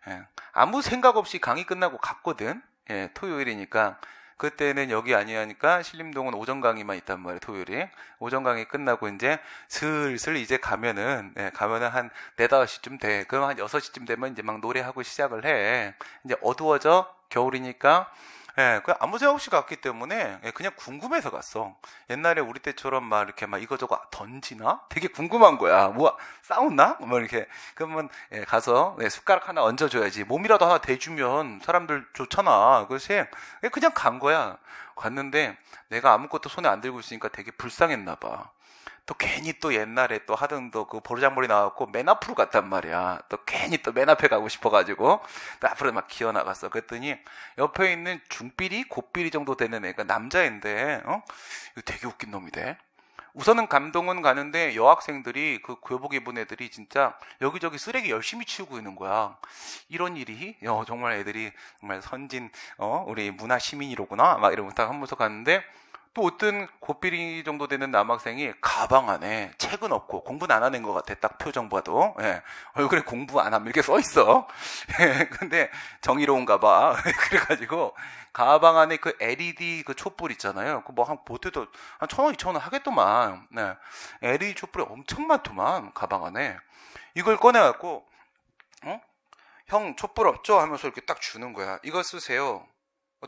[SPEAKER 1] 예. 아무 생각 없이 강의 끝나고 갔거든. 예, 토요일이니까. 그때는 여기 아니하니까 신림동은 오전 강의만 있단 말이에요, 토요일이. 오전 강의 끝나고 이제 슬슬 이제 가면은 한 4, 5시쯤 돼. 그럼 한 6시쯤 되면 이제 막 노래하고 시작을 해. 이제 어두워져. 겨울이니까. 예, 그 아무 생각 없이 갔기 때문에 그냥 궁금해서 갔어. 옛날에 우리 때처럼 막 이렇게 막 이거저거 던지나? 되게 궁금한 거야. 뭐 싸웠나? 뭐 이렇게. 그러면 가서 숟가락 하나 얹어줘야지. 몸이라도 하나 대주면 사람들 좋잖아. 그래서 그냥 간 거야. 갔는데 내가 아무것도 손에 안 들고 있으니까 되게 불쌍했나 봐. 또 괜히 또 옛날에 또 하던 또 그 보르장머리 나왔고 맨 앞으로 갔단 말이야. 또 괜히 또 맨 앞에 가고 싶어가지고 또 앞으로 막 기어 나갔어. 그랬더니 옆에 있는 중삐리, 고삐리 정도 되는 애가 남자인데, 이거 되게 웃긴 놈이 돼. 우선은 감동은 가는데 여학생들이 그 교복 입은 애들이 진짜 여기저기 쓰레기 열심히 치우고 있는 거야. 이런 일이 정말 애들이 정말 선진 우리 문화 시민이로구나 막 이러면서 딱 하면서 갔는데, 또 어떤 고삐리 정도 되는 남학생이 가방 안에 책은 없고 공부는 안 하는 것 같아. 딱 표정 봐도. 예, 얼굴에 공부 안 함 이렇게 써 있어. 예, 근데 정의로운가 봐. 그래가지고 가방 안에 그 LED 그 촛불 있잖아요. 그 뭐 한 보태도 한 1,000원, 2,000원 하겠더만. 네. LED 촛불이 엄청 많더만 가방 안에. 이걸 꺼내갖고 형 촛불 없죠? 하면서 이렇게 딱 주는 거야. 이거 쓰세요.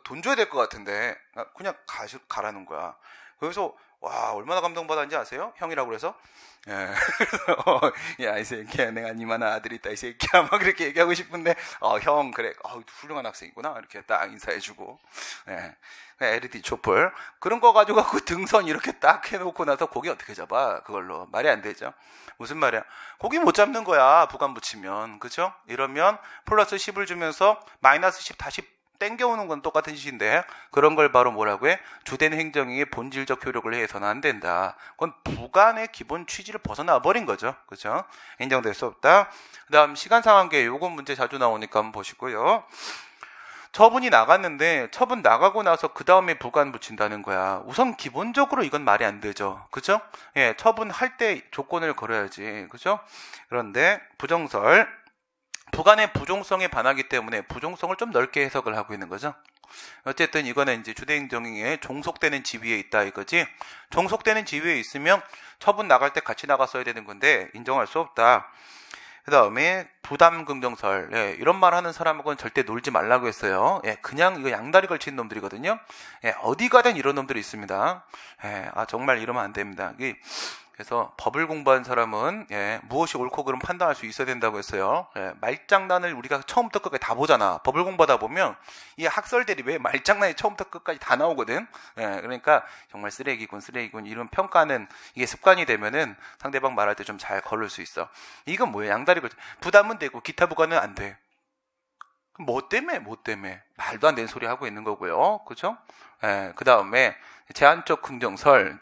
[SPEAKER 1] 돈 줘야 될 것 같은데 그냥 가라는 거야. 그래서 와, 얼마나 감동받았는지 아세요? 형이라고 그래서 야, 이 새끼야, 내가 니만 아들 있다 이 새끼야 막 그렇게 얘기하고 싶은데 형 그래, 훌륭한 학생이구나 이렇게 딱 인사해주고. LED 촛불 그런 거 가지고 갖고 등선 이렇게 딱 해놓고 나서 고기 어떻게 잡아? 그걸로 말이 안 되죠. 무슨 말이야? 고기 못 잡는 거야, 부관 붙이면. 그죠? 이러면 플러스 10을 주면서 마이너스 10 다시 땡겨오는 건 똑같은 짓인데, 그런 걸 바로 뭐라고 해? 주된 행정의 본질적 효력을 해서는 안 된다. 그건 부관의 기본 취지를 벗어나 버린 거죠. 그죠? 인정될 수 없다. 그 다음 시간 상한계, 요건 문제 자주 나오니까 한번 보시고요. 처분이 나갔는데 처분 나가고 나서 그 다음에 부관 붙인다는 거야. 우선 기본적으로 이건 말이 안 되죠. 그죠? 예, 처분할 때 조건을 걸어야지. 그죠? 그런데 부정설, 부관의 부종성에 반하기 때문에 부종성을 좀 넓게 해석을 하고 있는 거죠. 어쨌든 이거는 이제 주대행정에 종속되는 지위에 있다 이거지. 종속되는 지위에 있으면 처분 나갈 때 같이 나갔어야 되는 건데 인정할 수 없다. 그 다음에 부담긍정설, 이런 말 하는 사람하고는 절대 놀지 말라고 했어요. 그냥 이거 양다리 걸친 놈들이거든요. 어디 가든 이런 놈들이 있습니다. 정말 이러면 안 됩니다. 그래서 법을 공부한 사람은 무엇이 옳고 그름 판단할 수 있어야 된다고 했어요. 말장난을 우리가 처음부터 끝까지 다 보잖아. 법을 공부하다 보면 이 학설들이 왜 말장난이 처음부터 끝까지 다 나오거든. 그러니까 정말 쓰레기군 이런 평가는 이게 습관이 되면은 상대방 말할 때 좀 잘 걸을 수 있어. 이건 뭐예요? 양다리 걸쳐. 부담은 되고 기타 부과는 안 돼. 뭐 때문에 말도 안 되는 소리 하고 있는 거고요. 그죠? 그 다음에 제한적 긍정설은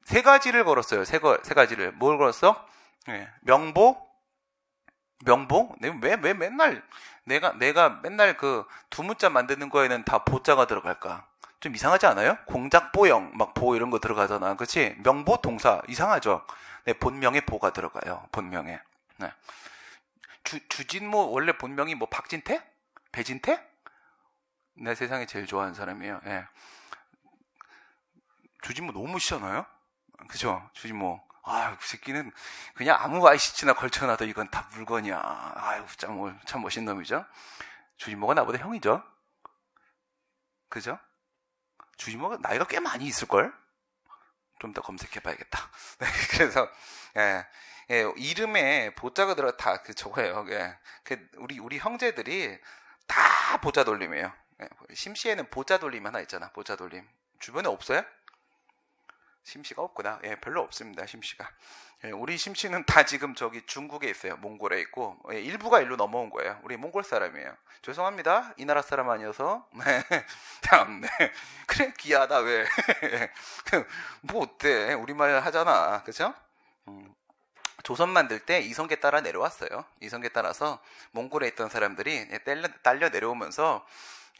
[SPEAKER 1] 세 가지를 걸었어요. 세 가지를. 뭘 걸었어? 명보? 왜 맨날 내가 맨날 그 두 문자 만드는 거에는 다 보자가 들어갈까? 좀 이상하지 않아요? 공작보형 막 보 이런 거 들어가잖아. 그렇지? 명보 동사 이상하죠? 본명에 보가 들어가요. 본명에. 주진모 원래 본명이 뭐 박진태? 배진태? 내 세상에 제일 좋아하는 사람이에요. 주진모 너무 멋있잖아요? 그죠? 주진모. 그 새끼는 그냥 아무 ICT나 걸쳐놔도 이건 다 물건이야. 참 멋있는 놈이죠? 주진모가 나보다 형이죠? 그죠? 주진모가 나이가 꽤 많이 있을걸? 좀 더 검색해봐야겠다. 그래서, 이름에 보자가 들어가 다 저거예요. 우리 형제들이 다 보자 돌림이에요. 심씨에는 보자 돌림 하나 있잖아. 보자 돌림. 주변에 없어요? 심씨가 없구나. 별로 없습니다. 심씨가. 우리 심씨는 다 지금 저기 중국에 있어요. 몽골에 있고 일부가 일로 넘어온 거예요. 우리 몽골 사람이에요. 죄송합니다. 이 나라 사람 아니어서. 네. 그래 귀하다 왜? 뭐 어때? 우리말 하잖아. 그죠? 조선 만들 때 이성계 따라 내려왔어요. 이성계 따라서 몽골에 있던 사람들이 딸려 내려오면서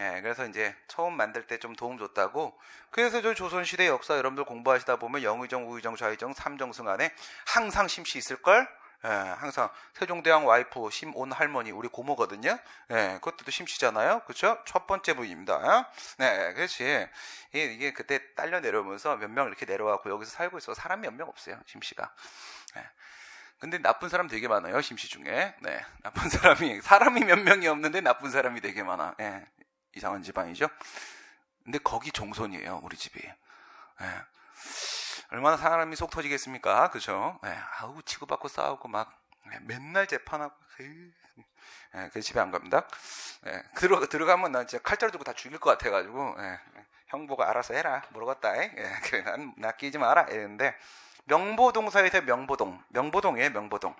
[SPEAKER 1] 예, 그래서 이제 처음 만들 때 좀 도움 줬다고. 그래서 저 조선시대 역사 여러분들 공부하시다 보면 영의정, 우의정, 좌의정, 삼정승 안에 항상 심씨 있을걸? 예, 항상 세종대왕 와이프 심온 할머니 우리 고모거든요. 예, 그것도 심씨잖아요. 그렇죠? 첫 번째 부인입니다. 네, 그렇지. 이게 그때 딸려 내려오면서 몇 명 이렇게 내려와고 여기서 살고 있어. 사람이 몇 명 없어요, 심씨가. 예. 근데 나쁜 사람 되게 많아요, 심씨 중에. 네, 나쁜 사람이 몇 명이 없는데 나쁜 사람이 되게 많아. 예, 이상한 집안이죠. 근데 거기 종손이에요, 우리 집이. 예. 얼마나 사람이 속 터지겠습니까? 그죠? 네, 아우, 치고받고 싸우고 막, 맨날 재판하고, 네, 그래서 집에 안 갑니다. 네, 들어가면 난 진짜 칼자루 들고 다 죽일 것 같아가지고, 네, 형보고 알아서 해라. 모르겠다. 네, 그래, 나 끼지 마라. 이랬는데, 명보동사에서 명보동이에요, 명보동.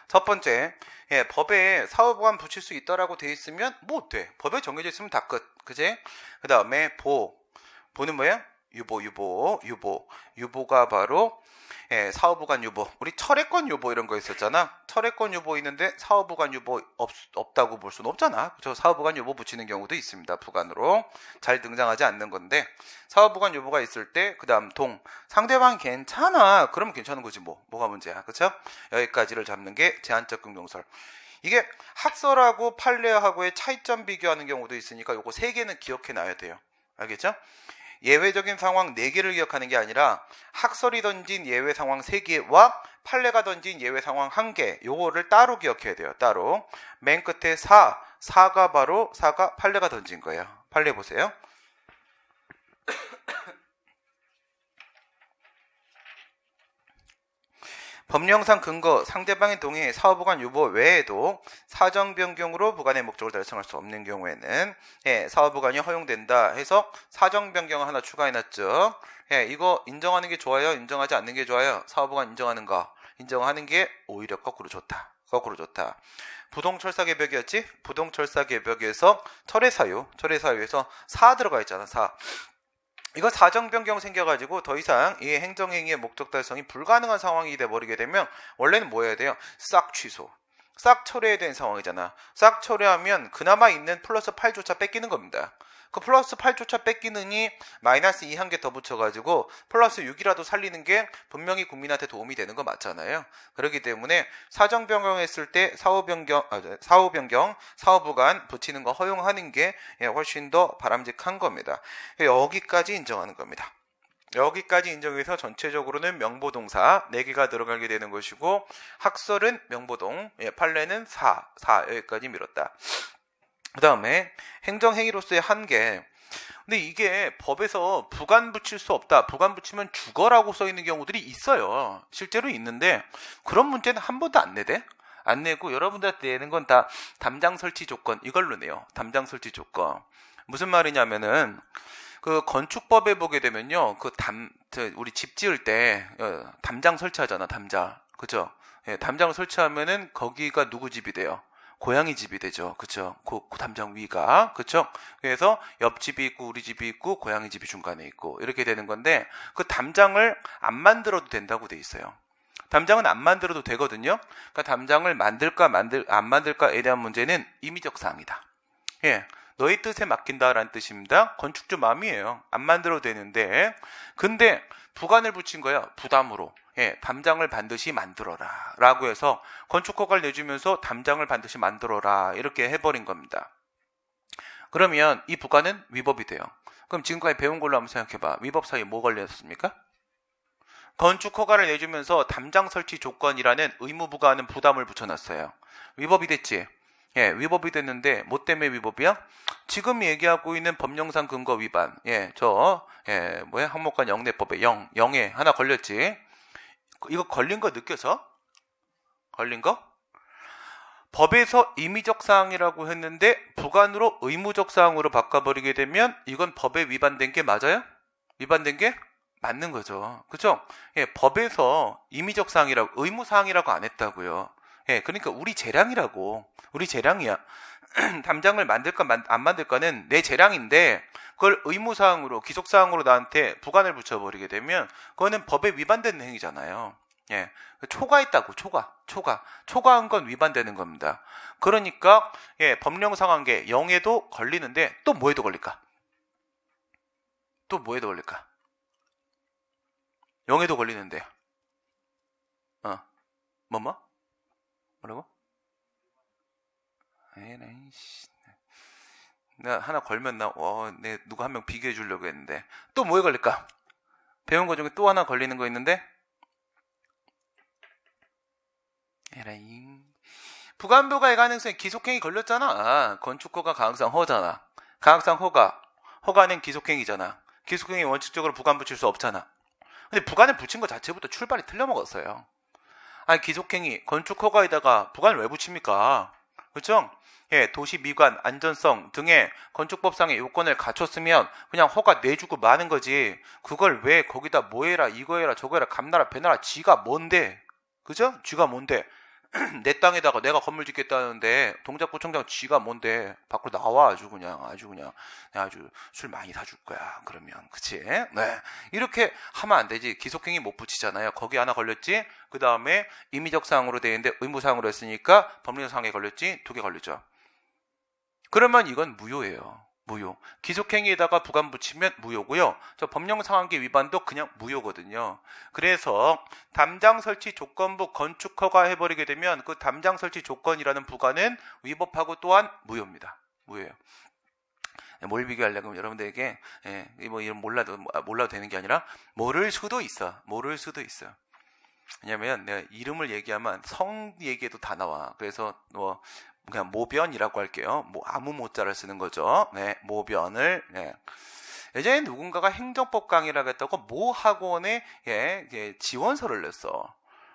[SPEAKER 1] 첫 번째, 예, 법에 사후보관 붙일 수 있다라고 돼 있으면, 뭐 어때? 법에 정해져 있으면 다 끝. 그지? 그 다음에 보는 뭐예요? 유보가 바로 사후보관 유보. 우리 철회권 유보 이런 거 있었잖아. 철회권 유보 있는데 사후보관 유보 없다고 볼 수는 없잖아. 그렇죠? 사후보관 유보 붙이는 경우도 있습니다. 부관으로 잘 등장하지 않는 건데 사후보관 유보가 있을 때 그다음 상대방 괜찮아. 그러면 괜찮은 거지 뭐가 문제야. 그렇죠? 여기까지를 잡는 게 제한적 긍정설. 이게 학설하고 판례하고의 차이점 비교하는 경우도 있으니까 요거 세 개는 기억해 놔야 돼요. 알겠죠? 예외적인 상황 4개를 기억하는 게 아니라 학설이 던진 예외 상황 3개와 판례가 던진 예외 상황 1개 요거를 따로 기억해야 돼요. 따로. 맨 끝에 사가 판례가 던진 거예요. 판례 보세요. 법령상 근거, 상대방의 동의, 사후보관 유보 외에도 사정 변경으로 부관의 목적을 달성할 수 없는 경우에는 사후보관이 허용된다 해서 사정 변경을 하나 추가해놨죠. 이거 인정하는 게 좋아요? 인정하지 않는 게 좋아요? 사후보관 인정하는 게 오히려 거꾸로 좋다. 부동철사개벽이었지? 부동철사개벽에서 철회사유에서 사 들어가 있잖아. 이거 사정 변경 생겨가지고 더 이상 이 행정행위의 목적 달성이 불가능한 상황이 돼버리게 되면 원래는 뭐 해야 돼요? 싹 취소. 싹 철회해야 되는 상황이잖아. 싹 철회하면 그나마 있는 플러스 8조차 뺏기는 겁니다. 그 플러스 8조차 뺏기느니 마이너스 2 한 개 더 붙여가지고 플러스 6이라도 살리는 게 분명히 국민한테 도움이 되는 거 맞잖아요. 그렇기 때문에 사정 변경했을 때 사후보관 붙이는 거 허용하는 게 훨씬 더 바람직한 겁니다. 여기까지 인정하는 겁니다. 여기까지 인정해서 전체적으로는 명보동사 4개가 들어가게 되는 것이고 학설은 명보동, 판례는 사 여기까지 밀었다. 그 다음에 행정행위로서의 한계. 근데 이게 법에서 부관 붙일 수 없다. 부관 붙이면 죽어라고 써 있는 경우들이 있어요. 실제로 있는데 그런 문제는 한 번도 안 내대. 안 내고 여러분들한테 내는 건 다 담장 설치 조건 이걸로 내요. 담장 설치 조건. 무슨 말이냐면은 그 건축법에 보게 되면요. 우리 집 지을 때 담장 설치하잖아. 담장. 그죠? 담장을 설치하면은 거기가 누구 집이 돼요? 고양이 집이 되죠. 그쵸? 그 담장 위가. 그쵸? 그래서 옆집이 있고, 우리 집이 있고, 고양이 집이 중간에 있고, 이렇게 되는 건데, 그 담장을 안 만들어도 된다고 돼 있어요. 담장은 안 만들어도 되거든요. 그러니까 담장을 만들까, 안 만들까에 대한 문제는 임의적 사항이다. 너희 뜻에 맡긴다라는 뜻입니다. 건축주 마음이에요. 안 만들어도 되는데, 근데 부관을 붙인 거야. 부담으로. 담장을 반드시 만들어라 라고 해서 건축허가를 내주면서 담장을 반드시 만들어라 이렇게 해버린 겁니다. 그러면 이 부관은 위법이 돼요. 그럼 지금까지 배운 걸로 한번 생각해봐. 위법 사유에 뭐 걸렸습니까? 건축허가를 내주면서 담장 설치 조건이라는 의무부과하는 부담을 붙여놨어요. 위법이 됐지? 위법이 됐는데 뭐 때문에 위법이야? 지금 얘기하고 있는 법령상 근거 위반. 항목관 영내법에 영에 하나 걸렸지? 이거 걸린 거 느껴서? 걸린 거? 법에서 임의적 사항이라고 했는데 부관으로 의무적 사항으로 바꿔버리게 되면 이건 법에 위반된 게 맞아요? 위반된 게 맞는 거죠. 그죠? 법에서 임의적 사항이라고 의무 사항이라고 안 했다고요. 그러니까 우리 재량이야. 담장을 만들까 안 만들까는 내 재량인데 그걸 의무사항으로 기속사항으로 나한테 부관을 붙여버리게 되면 그거는 법에 위반된 행위잖아요. 예, 초과했다고. 초과한 건 위반되는 겁니다. 그러니까 예, 법령상 한계 0에도 걸리는데 또 뭐에도 걸릴까? 또 뭐에도 걸릴까? 0에도 걸리는데 뭐뭐? 뭐라고? 에라이 씨. 내가 하나 걸면 내 누가 한 명 비교해 주려고 했는데 또 뭐에 걸릴까? 배운 거 중에 또 하나 걸리는 거 있는데 에라잉. 부관부가의 가능성에 기속행위 걸렸잖아. 건축허가 가항상 허잖아. 가항상 허가는 기속행위잖아. 기속행위 원칙적으로 부관 붙일 수 없잖아. 근데 부관을 붙인 것 자체부터 출발이 틀려먹었어요. 아니 기속행위 건축허가에다가 부관을 왜 붙입니까? 그렇죠? 예, 도시 미관, 안전성 등의 건축법상의 요건을 갖췄으면 그냥 허가 내주고 마는 거지. 그걸 왜 거기다 뭐 해라, 이거 해라, 저거 해라, 감나라, 배나라, 지가 뭔데? 그죠? 쥐가 뭔데? 내 땅에다가 내가 건물 짓겠다는데 동작구청장 쥐가 뭔데? 밖으로 나와 아주 그냥 내가 아주 술 많이 사줄 거야. 그러면 그치? 네, 이렇게 하면 안 되지. 기속행위 못 붙이잖아요. 거기 하나 걸렸지. 그 다음에 임의적 사항으로 돼 있는데 의무사항으로 했으니까 법률 사항에 걸렸지. 2개 걸리죠. 그러면 이건 무효예요. 무효. 기속행위에다가 부관 붙이면 무효고요. 저 법령상한계 위반도 그냥 무효거든요. 그래서 담장 설치 조건부 건축허가 해버리게 되면 그 담장 설치 조건이라는 부관은 위법하고 또한 무효입니다. 무효예요. 뭘 비교하려면 여러분들에게 뭐 이런 몰라도 되는 게 아니라 모를 수도 있어. 왜냐면 내가 이름을 얘기하면 성 얘기에도 다 나와. 그래서 뭐 그냥 모변이라고 할게요. 뭐 아무 모자를 쓰는 거죠. 네, 모변을. 네. 예전에 누군가가 행정법 강의를 하겠다고 모 학원에 지원서를 냈어.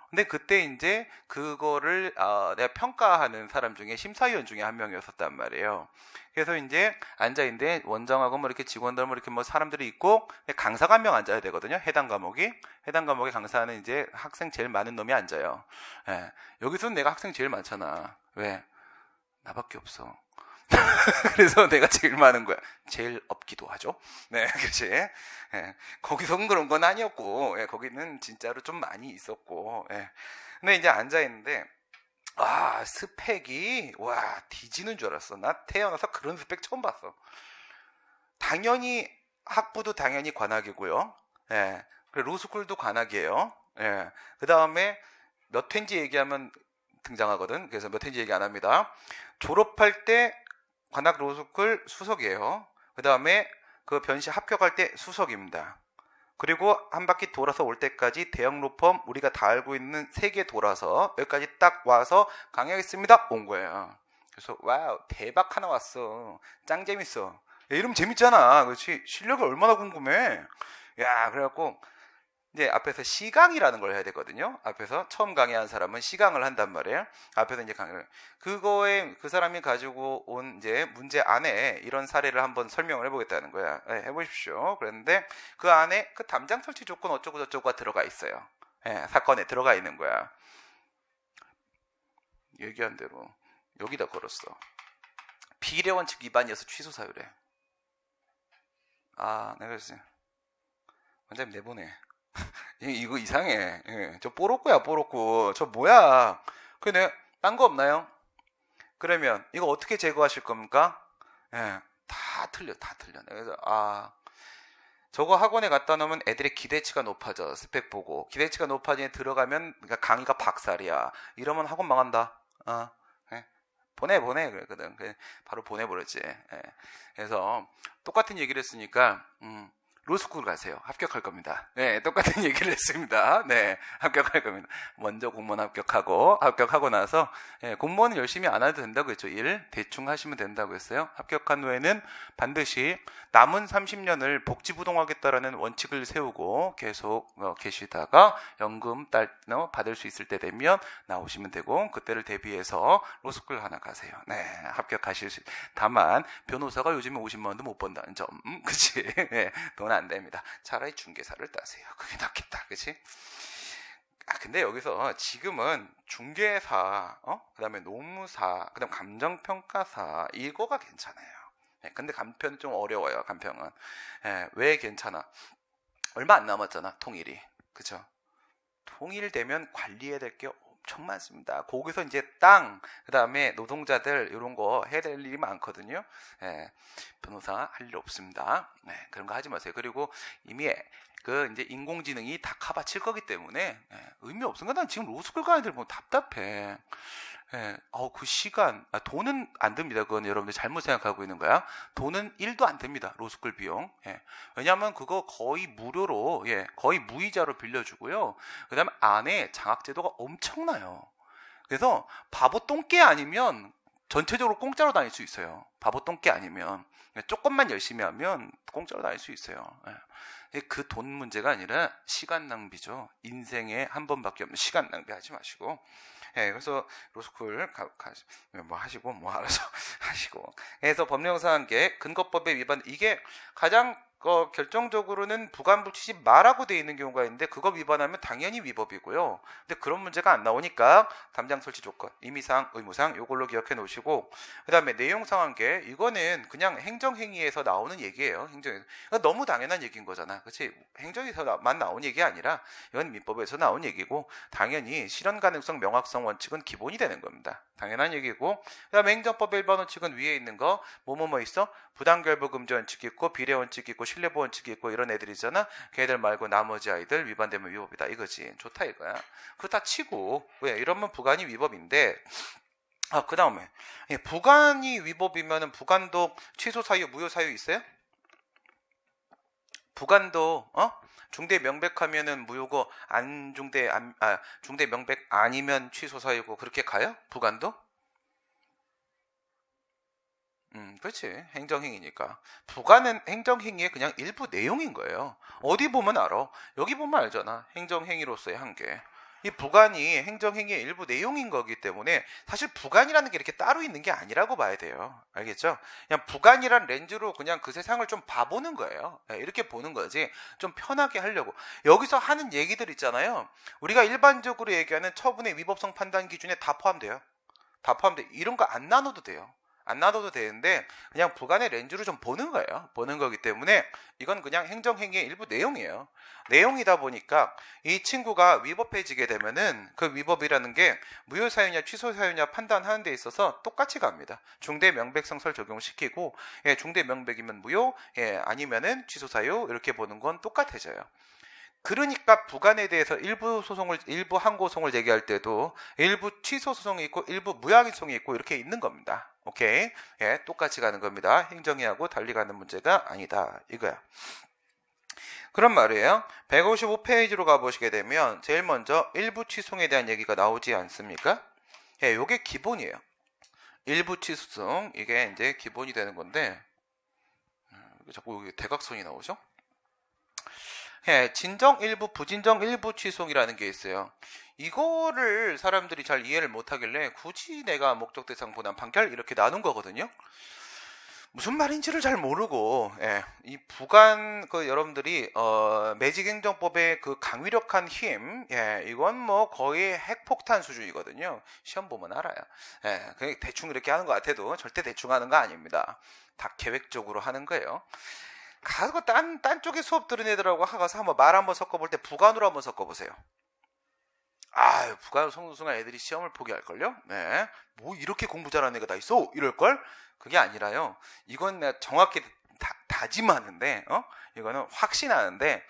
[SPEAKER 1] 근데 그때 이제 그거를 내가 평가하는 사람 중에 심사위원 중에 한 명이었었단 말이에요. 그래서 이제 앉아 있는데 원장하고 뭐 이렇게 직원들 뭐 이렇게 뭐 사람들이 있고 강사가 한 명 앉아야 되거든요. 해당 과목에 강사는 이제 학생 제일 많은 놈이 앉아요. 예. 여기서는 내가 학생 제일 많잖아. 왜? 나밖에 없어. 그래서 내가 제일 많은 거야. 제일 없기도 하죠. 네, 그치? 예, 거기서는 그런 건 아니었고, 거기는 진짜로 좀 많이 있었고, 근데 이제 앉아있는데, 스펙이, 뒤지는 줄 알았어. 나 태어나서 그런 스펙 처음 봤어. 당연히, 학부도 당연히 관악이고요. 그리고 로스쿨도 관악이에요. 그 다음에 몇 회인지 얘기하면 등장하거든. 그래서 몇 회인지 얘기 안 합니다. 졸업할 때 관악 로스쿨 수석이에요. 그 다음에 그 변시 합격할 때 수석입니다. 그리고 한 바퀴 돌아서 올 때까지 대형 로펌 우리가 다 알고 있는 3개 돌아서 여기까지 딱 와서 강의하겠습니다 온 거예요. 그래서 와우 대박 하나 왔어. 짱 재밌어. 이러면 재밌잖아. 그렇지? 실력이 얼마나 궁금해. 야, 그래갖고 이제 앞에서 시강이라는 걸 해야 되거든요. 앞에서 처음 강의한 사람은 시강을 한단 말이에요. 앞에서 이제 강의를. 그거에 그 사람이 가지고 온 이제 문제 안에 이런 사례를 한번 설명을 해보겠다는 거야. 해보십시오. 그랬는데 그 안에 그 담장 설치 조건 어쩌고 저쩌고가 들어가 있어요. 사건에 들어가 있는 거야. 얘기한 대로 여기다 걸었어. 비례 원칙 위반이어서 취소 사유래. 내가 그랬어. 원장님 내보내. 이거 이상해. 저 뽀로꾸야 뽀로꾸. 저 뭐야. 그래 내가 딴 거 없나요? 그러면 이거 어떻게 제거하실 겁니까? 다 틀려. 그래서 저거 학원에 갖다 놓으면 애들의 기대치가 높아져. 스펙 보고 기대치가 높아지니 들어가면 그러니까 강의가 박살이야. 이러면 학원 망한다. 보내 그랬거든. 바로 보내버렸지. 그래서 똑같은 얘기를 했으니까 로스쿨 가세요. 합격할 겁니다. 똑같은 얘기를 했습니다. 합격할 겁니다. 먼저 공무원 합격하고 나서 공무원은 열심히 안 해도 된다고 했죠. 일 대충 하시면 된다고 했어요. 합격한 후에는 반드시 남은 30년을 복지부동하겠다라는 원칙을 세우고 계속 계시다가 연금 받을 수 있을 때 되면 나오시면 되고 그때를 대비해서 로스쿨 하나 가세요. 합격하실 수 다만 변호사가 요즘에 50만 원도 못 번다는 점. 그치? 돈 안 됩니다. 차라리 중개사를 따세요. 그게 낫겠다. 그치? 근데 여기서 지금은 중개사, 그 다음에 노무사, 그 다음 감정평가사, 이거가 괜찮아요. 근데 간편은 좀 어려워요, 간편은. 왜 괜찮아? 얼마 안 남았잖아, 통일이. 그쵸? 통일되면 관리해야 될 게 엄청 많습니다. 거기서 이제 땅, 그 다음에 노동자들 이런 거 해야 될 일이 많거든요. 예, 변호사 할 일 없습니다. 네, 그런 거 하지 마세요. 그리고 이미 이제 인공지능이 다 커버칠 거기 때문에 의미 없습니다. 난 지금 로스쿨 가는 애들 보면 답답해. 그 시간, 돈은 안 듭니다. 그건 여러분들 잘못 생각하고 있는 거야. 돈은 1도 안 듭니다. 로스쿨 비용. 왜냐하면 그거 거의 무료로, 거의 무이자로 빌려주고요. 그 다음에 안에 장학제도가 엄청나요. 그래서 바보 똥개 아니면 전체적으로 공짜로 다닐 수 있어요. 바보 똥개 아니면. 조금만 열심히 하면 공짜로 다닐 수 있어요. 그 돈 문제가 아니라 시간 낭비죠. 인생에 한 번밖에 없는 시간 낭비하지 마시고. 그래서 로스쿨 뭐 하시고 뭐 알아서 하시고. 그래서 법령사항계 근거법의 위반, 이게 가장 결정적으로는 부관불치시 마라고 돼 있는 경우가 있는데, 그거 위반하면 당연히 위법이고요. 근데 그런 문제가 안 나오니까 담장 설치 조건, 임의사항, 의무사항 요걸로 기억해 놓으시고, 그 다음에 내용상한계, 이거는 그냥 행정행위에서 나오는 얘기예요. 행정에서. 너무 당연한 얘기인 거잖아. 그렇지? 행정에서만 나온 얘기 아니라 이건 민법에서 나온 얘기고, 당연히 실현 가능성, 명확성 원칙은 기본이 되는 겁니다. 당연한 얘기고, 그 다음에 행정법 일반 원칙은 위에 있는 거 뭐 있어? 부당결부 금지 원칙이 있고, 비례 원칙이 있고, 신뢰보 원칙이 있고, 이런 애들이잖아. 걔들 말고 나머지 아이들 위반되면 위법이다 이거지. 좋다 이거야. 그거 다 치고, 왜 이러면 부관이 위법인데, 그 다음에 부관이 위법이면은 부관도 취소 사유, 무효 사유 있어요? 부관도 중대 명백하면은 무효고, 중대 명백 아니면 취소 사유고, 그렇게 가요? 부관도? 그렇지. 행정행위니까. 부관은 행정행위의 그냥 일부 내용인 거예요. 어디 보면 알아. 여기 보면 알잖아. 행정행위로서의 한계. 이 부관이 행정행위의 일부 내용인 거기 때문에 사실 부관이라는 게 이렇게 따로 있는 게 아니라고 봐야 돼요. 알겠죠? 그냥 부관이란 렌즈로 그냥 그 세상을 좀 봐보는 거예요. 이렇게 보는 거지. 좀 편하게 하려고. 여기서 하는 얘기들 있잖아요. 우리가 일반적으로 얘기하는 처분의 위법성 판단 기준에 다 포함돼요. 다 포함돼. 이런 거 안 나눠도 돼요. 안 놔둬도 되는데 그냥 부관의 렌즈로 좀 보는 거예요. 보는 거기 때문에 이건 그냥 행정행위의 일부 내용이에요. 내용이다 보니까 이 친구가 위법해지게 되면은 그 위법이라는 게 무효 사유냐 취소 사유냐 판단하는 데 있어서 똑같이 갑니다. 중대 명백성설 적용시키고, 중대 명백이면 무효, 아니면은 취소 사유, 이렇게 보는 건 똑같아져요. 그러니까 부관에 대해서 일부 항고소송을 제기할 때도 일부 취소 소송이 있고 일부 무효항소송이 있고 이렇게 있는 겁니다. 오케이? 똑같이 가는 겁니다. 행정위하고 달리 가는 문제가 아니다 이거야. 그런 말이에요. 155페이지로 가보시게 되면 제일 먼저 일부 취소에 대한 얘기가 나오지 않습니까? 요게 기본이에요. 일부 취소송, 이게 이제 기본이 되는 건데, 자꾸 여기 대각선이 나오죠? 진정 일부, 부진정 일부 취소이라는 게 있어요. 이거를 사람들이 잘 이해를 못하길래 굳이 내가 목적 대상 분한 판결 이렇게 나눈 거거든요. 무슨 말인지를 잘 모르고, 이 부관 여러분들이 매직행정법의 그 강위력한 힘, 이건 뭐 거의 핵폭탄 수준이거든요. 시험 보면 알아요. 그냥 대충 이렇게 하는 것 같아도 절대 대충 하는 거 아닙니다. 다 계획적으로 하는 거예요. 가서 딴 쪽에 수업 들은 애들하고 가서 한번 말 한번 섞어볼 때 부관으로 한번 섞어보세요. 부관으로 섞는 순간 애들이 시험을 포기할걸요? 네. 뭐 이렇게 공부 잘하는 애가 다 있어? 이럴걸? 그게 아니라요. 이건 내가 정확히 다짐하는데, 이거는 확신하는데,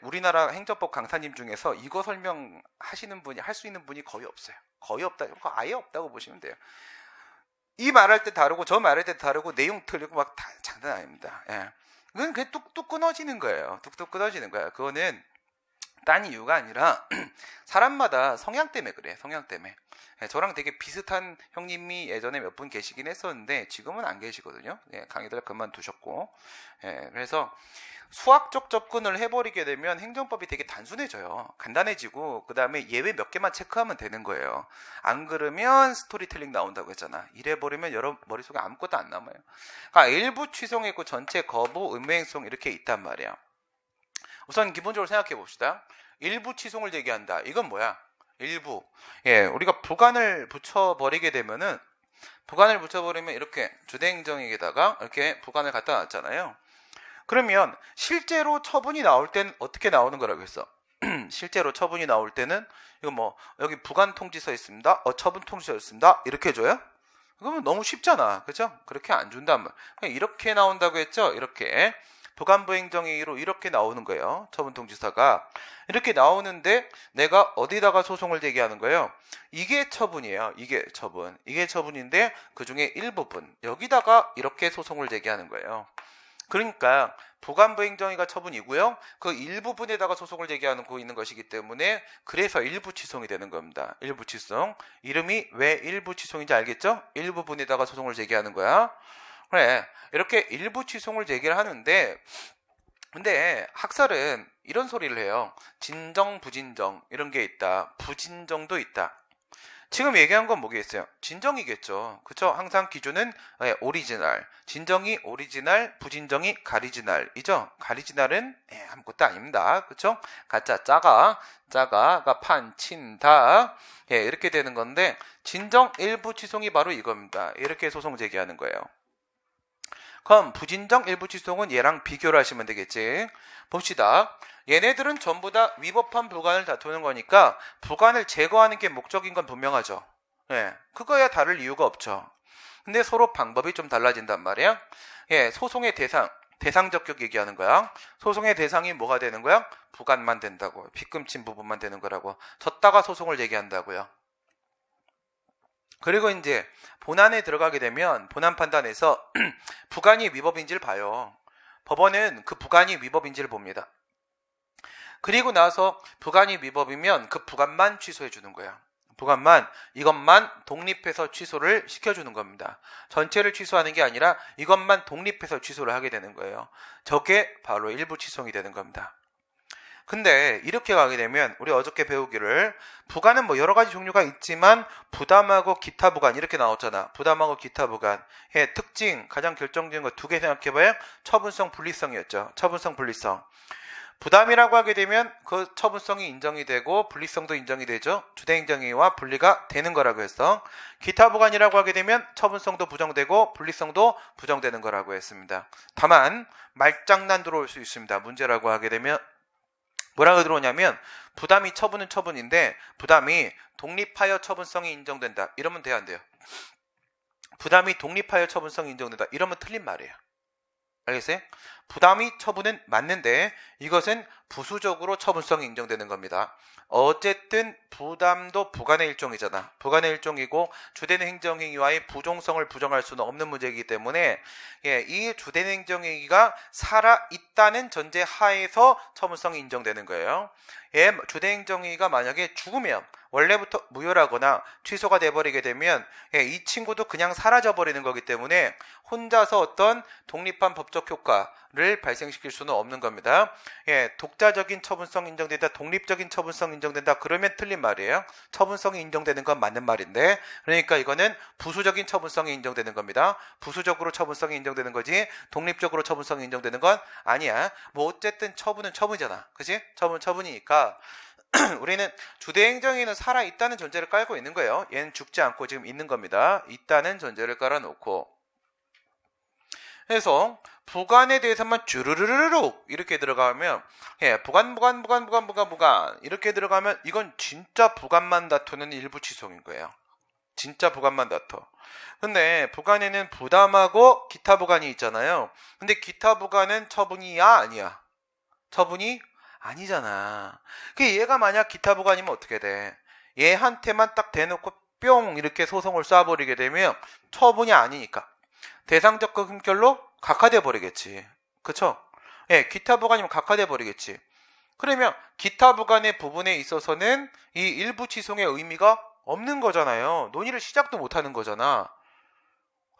[SPEAKER 1] 우리나라 행정법 강사님 중에서 이거 설명하시는 분이, 할 수 있는 분이 거의 없어요. 거의 없다. 아예 없다고 보시면 돼요. 이 말할 때 다르고 저 말할 때 다르고 내용 틀리고 막 다 장난 아닙니다. 그건 그냥 뚝뚝 끊어지는 거예요. 뚝뚝 끊어지는 거야. 그거는 딴 이유가 아니라 사람마다 성향 때문에 그래. 성향 때문에. 저랑 되게 비슷한 형님이 예전에 몇 분 계시긴 했었는데 지금은 안 계시거든요. 강의들 그만두셨고. 그래서 수학적 접근을 해버리게 되면 행정법이 되게 단순해져요. 간단해지고 그 다음에 예외 몇 개만 체크하면 되는 거예요. 안 그러면 스토리텔링 나온다고 했잖아. 이래버리면 여러분 머릿속에 아무것도 안 남아요. 그러니까 일부 취소가 있고 전체 거부, 의무행송 이렇게 있단 말이야. 우선 기본적으로 생각해 봅시다. 일부 취소를 제기한다. 이건 뭐야? 일부. 우리가 부관을 붙여버리게 되면은, 부관을 붙여버리면 이렇게 주대행정에다가 이렇게 부관을 갖다 놨잖아요. 그러면 실제로 처분이 나올 땐 어떻게 나오는 거라고 했어? 실제로 처분이 나올 때는 이거 뭐 여기 부관 통지서 있습니다. 처분 통지서 있습니다. 이렇게 줘요? 그러면 너무 쉽잖아. 그죠? 그렇게 안 준단 말. 그냥 이렇게 나온다고 했죠? 이렇게. 부관부 행정행위로 이렇게 나오는 거예요. 처분 통지서가. 이렇게 나오는데 내가 어디다가 소송을 제기하는 거예요? 이게 처분이에요. 이게 처분. 이게 처분인데 그 중에 일부분. 여기다가 이렇게 소송을 제기하는 거예요. 그러니까 부관부 행정위가 처분이고요. 그 일부분에다가 소송을 제기하는 거 있는 것이기 때문에 그래서 일부치송이 되는 겁니다. 일부치송. 이름이 왜 일부치송인지 알겠죠? 일부분에다가 소송을 제기하는 거야. 그래. 이렇게 일부치송을 제기를 하는데 근데 학설은 이런 소리를 해요. 진정, 부진정 이런 게 있다. 부진정도 있다. 지금 얘기한 건 뭐겠어요? 진정이겠죠. 그쵸? 항상 기준은 오리지널. 진정이 오리지널, 부진정이 가리지널이죠. 가리지널은 아무것도 아닙니다. 그쵸? 가짜, 짜가가 판, 친, 다. 이렇게 되는 건데, 진정 일부 취송이 바로 이겁니다. 이렇게 소송 제기하는 거예요. 그럼 부진정 일부 취송은 얘랑 비교를 하시면 되겠지. 봅시다. 얘네들은 전부 다 위법한 부관을 다투는 거니까 부관을 제거하는 게 목적인 건 분명하죠. 그거야 다를 이유가 없죠. 근데 서로 방법이 좀 달라진단 말이야. 소송의 대상적격 얘기하는 거야. 소송의 대상이 뭐가 되는 거야? 부관만 된다고. 빗금친 부분만 되는 거라고. 졌다가 소송을 제기한다고요. 그리고 이제 본안에 들어가게 되면 본안 판단에서 부관이 위법인지를 봐요. 법원은 그 부관이 위법인지를 봅니다. 그리고 나서 부관이 위법이면 그 부관만 취소해 주는 거야. 부관만 이것만 독립해서 취소를 시켜주는 겁니다. 전체를 취소하는 게 아니라 이것만 독립해서 취소를 하게 되는 거예요. 저게 바로 일부 취소이 되는 겁니다. 근데 이렇게 가게 되면 우리 어저께 배우기를 부관은 뭐 여러 가지 종류가 있지만 부담하고 기타 부관 이렇게 나왔잖아. 부담하고 기타 부관의 특징 가장 결정적인 거 두 개 생각해봐야 처분성 분리성이었죠. 처분성 분리성. 부담이라고 하게 되면 그 처분성이 인정이 되고 분리성도 인정이 되죠. 주대행정행위와 분리가 되는 거라고 해서 기타 부관이라고 하게 되면 처분성도 부정되고 분리성도 부정되는 거라고 했습니다. 다만 말장난 들어올 수 있습니다. 문제라고 하게 되면 뭐라고 들어오냐면 부담이 처분은 처분인데 부담이 독립하여 처분성이 인정된다. 이러면 돼야 안 돼요? 부담이 독립하여 처분성이 인정된다. 이러면 틀린 말이에요. 알겠어요? 부담이 처분은 맞는데 이것은 부수적으로 처분성이 인정되는 겁니다. 어쨌든 부담도 부관의 일종이잖아. 부관의 일종이고 주된 행정행위와의 부종성을 부정할 수는 없는 문제이기 때문에 이 주된 행정행위가 살아있다는 전제 하에서 처분성이 인정되는 거예요. 주된 행정행위가 만약에 죽으면 원래부터 무효라거나 취소가 돼버리게 되면 이 친구도 그냥 사라져버리는 거기 때문에 혼자서 어떤 독립한 법적 효과를 발생시킬 수는 없는 겁니다. 독자적인 처분성 인정된다, 독립적인 처분성 인정된다 그러면 틀린 말이에요. 처분성이 인정되는 건 맞는 말인데 그러니까 이거는 부수적인 처분성이 인정되는 겁니다. 부수적으로 처분성이 인정되는 거지 독립적으로 처분성이 인정되는 건 아니야. 뭐 어쨌든 처분은 처분이잖아. 그치? 처분이니까 우리는 주대행정위는 살아있다는 전제를 깔고 있는 거예요. 얘는 죽지 않고 지금 있는 겁니다. 있다는 전제를 깔아놓고 그래서 부관에 대해서만 쭈르르르륵 이렇게 들어가면 부관 이렇게 들어가면 이건 진짜 부관만 다투는 일부 취소인 거예요. 진짜 부관만 다퉈. 근데 부관에는 부담하고 기타 부관이 있잖아요. 근데 기타 부관은 처분이야 아니야? 처분이 아니잖아. 얘가 만약 기타 부관이면 어떻게 돼? 얘한테만 딱 대놓고 뿅 이렇게 소송을 쏴버리게 되면 처분이 아니니까 대상적 금결로 각하돼 버리겠지. 그쵸? 기타 부관이면 각하돼 버리겠지. 그러면 기타 부관의 부분에 있어서는 이 일부 취소의 의미가 없는 거잖아요. 논의를 시작도 못 하는 거잖아.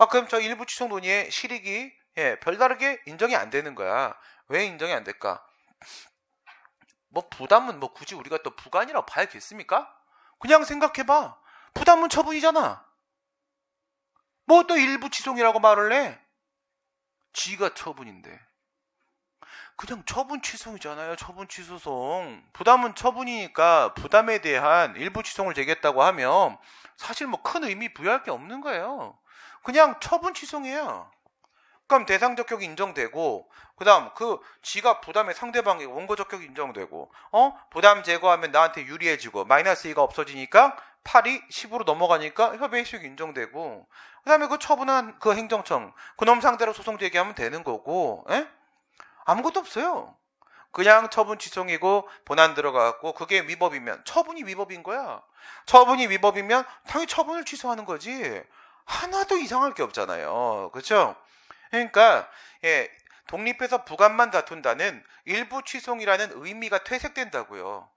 [SPEAKER 1] 그럼 저 일부 취소 논의의 실익이 별다르게 인정이 안 되는 거야. 왜 인정이 안 될까? 부담은 굳이 우리가 또 부관이라고 봐야겠습니까? 그냥 생각해봐. 부담은 처분이잖아. 또 일부 취소이라고 말을 해? 지가 처분인데. 그냥 처분 취소이잖아요. 처분 취소송. 부담은 처분이니까 부담에 대한 일부 취소를 제기했다고 하면 사실 큰 의미 부여할 게 없는 거예요. 그냥 처분 취소이에요. 그럼 대상적격이 인정되고, 그 다음 그 지가 부담의 상대방이 원고적격이 인정되고, 부담 제거하면 나한테 유리해지고 마이너스 2가 없어지니까 8이 10으로 넘어가니까 협의 해석이 인정되고, 그 다음에 그 처분한 그 행정청 그놈 상대로 소송 제기하면 되는 거고, 아무것도 없어요. 그냥 처분 취소이고 본안 들어가고, 그게 위법이면 처분이 위법인 거야. 처분이 위법이면 당연히 처분을 취소하는 거지. 하나도 이상할 게 없잖아요. 그렇죠? 그러니까 독립해서 부관만 다툰다는 일부 취소이라는 의미가 퇴색된다고요.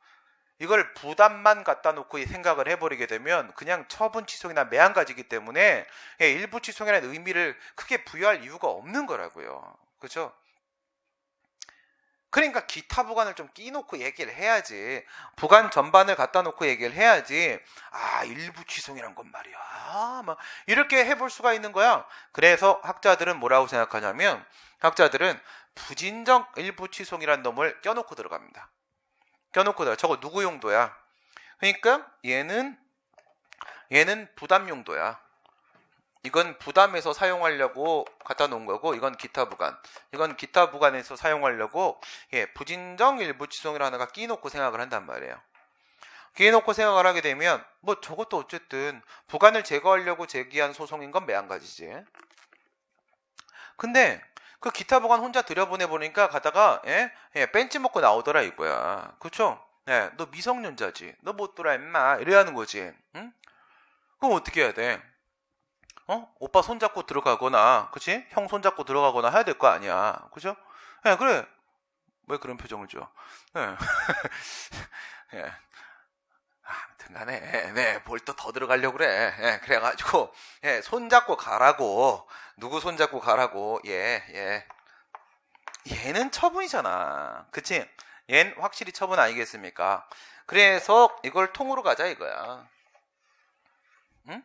[SPEAKER 1] 이걸 부담만 갖다 놓고 생각을 해버리게 되면 그냥 처분 취소이나 매한가지이기 때문에 일부 취소이라는 의미를 크게 부여할 이유가 없는 거라고요. 그렇죠? 그러니까 기타 부관을 좀 끼놓고 얘기를 해야지, 부관 전반을 갖다 놓고 얘기를 해야지, 일부 취소이란 건 말이야, 막 이렇게 해볼 수가 있는 거야. 그래서 학자들은 뭐라고 생각하냐면, 학자들은 부진정 일부 취소이란 놈을 껴놓고 들어갑니다. 저거 누구 용도야? 그러니까 얘는 부담 용도야. 이건 부담에서 사용하려고 갖다 놓은 거고, 이건 기타 부관. 이건 기타 부관에서 사용하려고 부진정 일부 취소를 하나가 끼놓고 생각을 한단 말이에요. 끼놓고 생각을 하게 되면 뭐 저것도 어쨌든 부관을 제거하려고 제기한 소송인 건 매한가지지. 근데 그 기타 부관 혼자 들여보내보니까 가다가 벤치 먹고 나오더라 이거야. 그쵸? 너 미성년자지. 너 못 돌아 임마. 이래야 하는 거지. 응? 그럼 어떻게 해야 돼? 오빠 손잡고 들어가거나, 그치? 형 손잡고 들어가거나 해야 될 거 아니야. 그죠? 그래. 왜 그런 표정을 줘? 아무튼 간에, 뭘 또 더 들어가려고 그래. 그래가지고, 손잡고 가라고. 누구 손잡고 가라고. 얘는 처분이잖아. 그치? 얘는 확실히 처분 아니겠습니까? 그래서 이걸 통으로 가자 이거야. 응?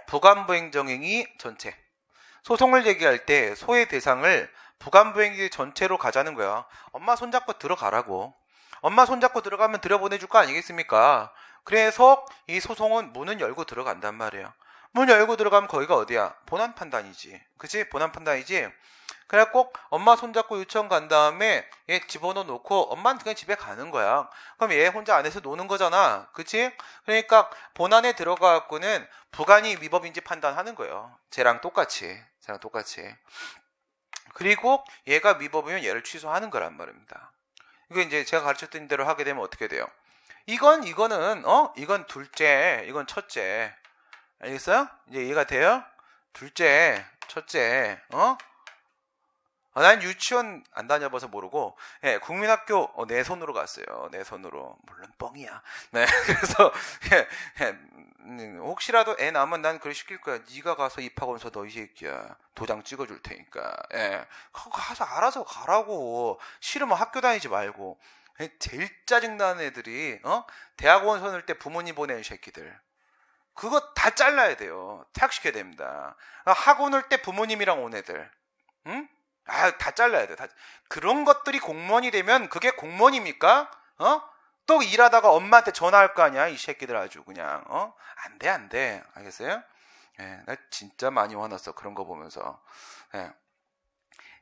[SPEAKER 1] 부관부행정행위 전체. 소송을 제기할 때 소의 대상을 부관부행위 전체로 가자는 거야. 엄마 손잡고 들어가라고. 엄마 손잡고 들어가면 들여보내줄 거 아니겠습니까? 그래서 이 소송은 문은 열고 들어간단 말이에요. 문 열고 들어가면 거기가 어디야? 본안 판단이지. 그치? 본안 판단이지? 그래갖고 엄마 손잡고 유치원 간 다음에 얘 집어넣어 놓고 엄마는 그냥 집에 가는 거야. 그럼 얘 혼자 안에서 노는 거잖아. 그치? 그러니까 본안에 들어가갖고는 부관이 위법인지 판단하는 거예요. 쟤랑 똑같이. 그리고 얘가 위법이면 얘를 취소하는 거란 말입니다. 이거 이제 제가 가르쳤던 대로 하게 되면 어떻게 돼요? 이건 둘째, 이건 첫째. 알겠어요? 이제 이해가 돼요? 둘째, 첫째, 난 유치원 안 다녀봐서 모르고, 국민학교 내 손으로 갔어요. 내 손으로. 물론 뻥이야. 네, 그래서 혹시라도 애 낳으면 난 그걸 시킬 거야. 네가 가서 입학원서 너 이 새끼야. 도장 찍어줄 테니까. 가서 알아서 가라고. 싫으면 학교 다니지 말고. 제일 짜증나는 애들이 대학원 선을 때 부모님 보내는 새끼들. 그거 다 잘라야 돼요. 퇴학시켜야 됩니다. 학원 올 때 부모님이랑 온 애들. 응? 다 잘라야 돼. 그런 것들이 공무원이 되면 그게 공무원입니까? 또 일하다가 엄마한테 전화할 거 아니야? 이 새끼들 아주 그냥. 안 돼. 알겠어요? 나 진짜 많이 화났어. 그런 거 보면서.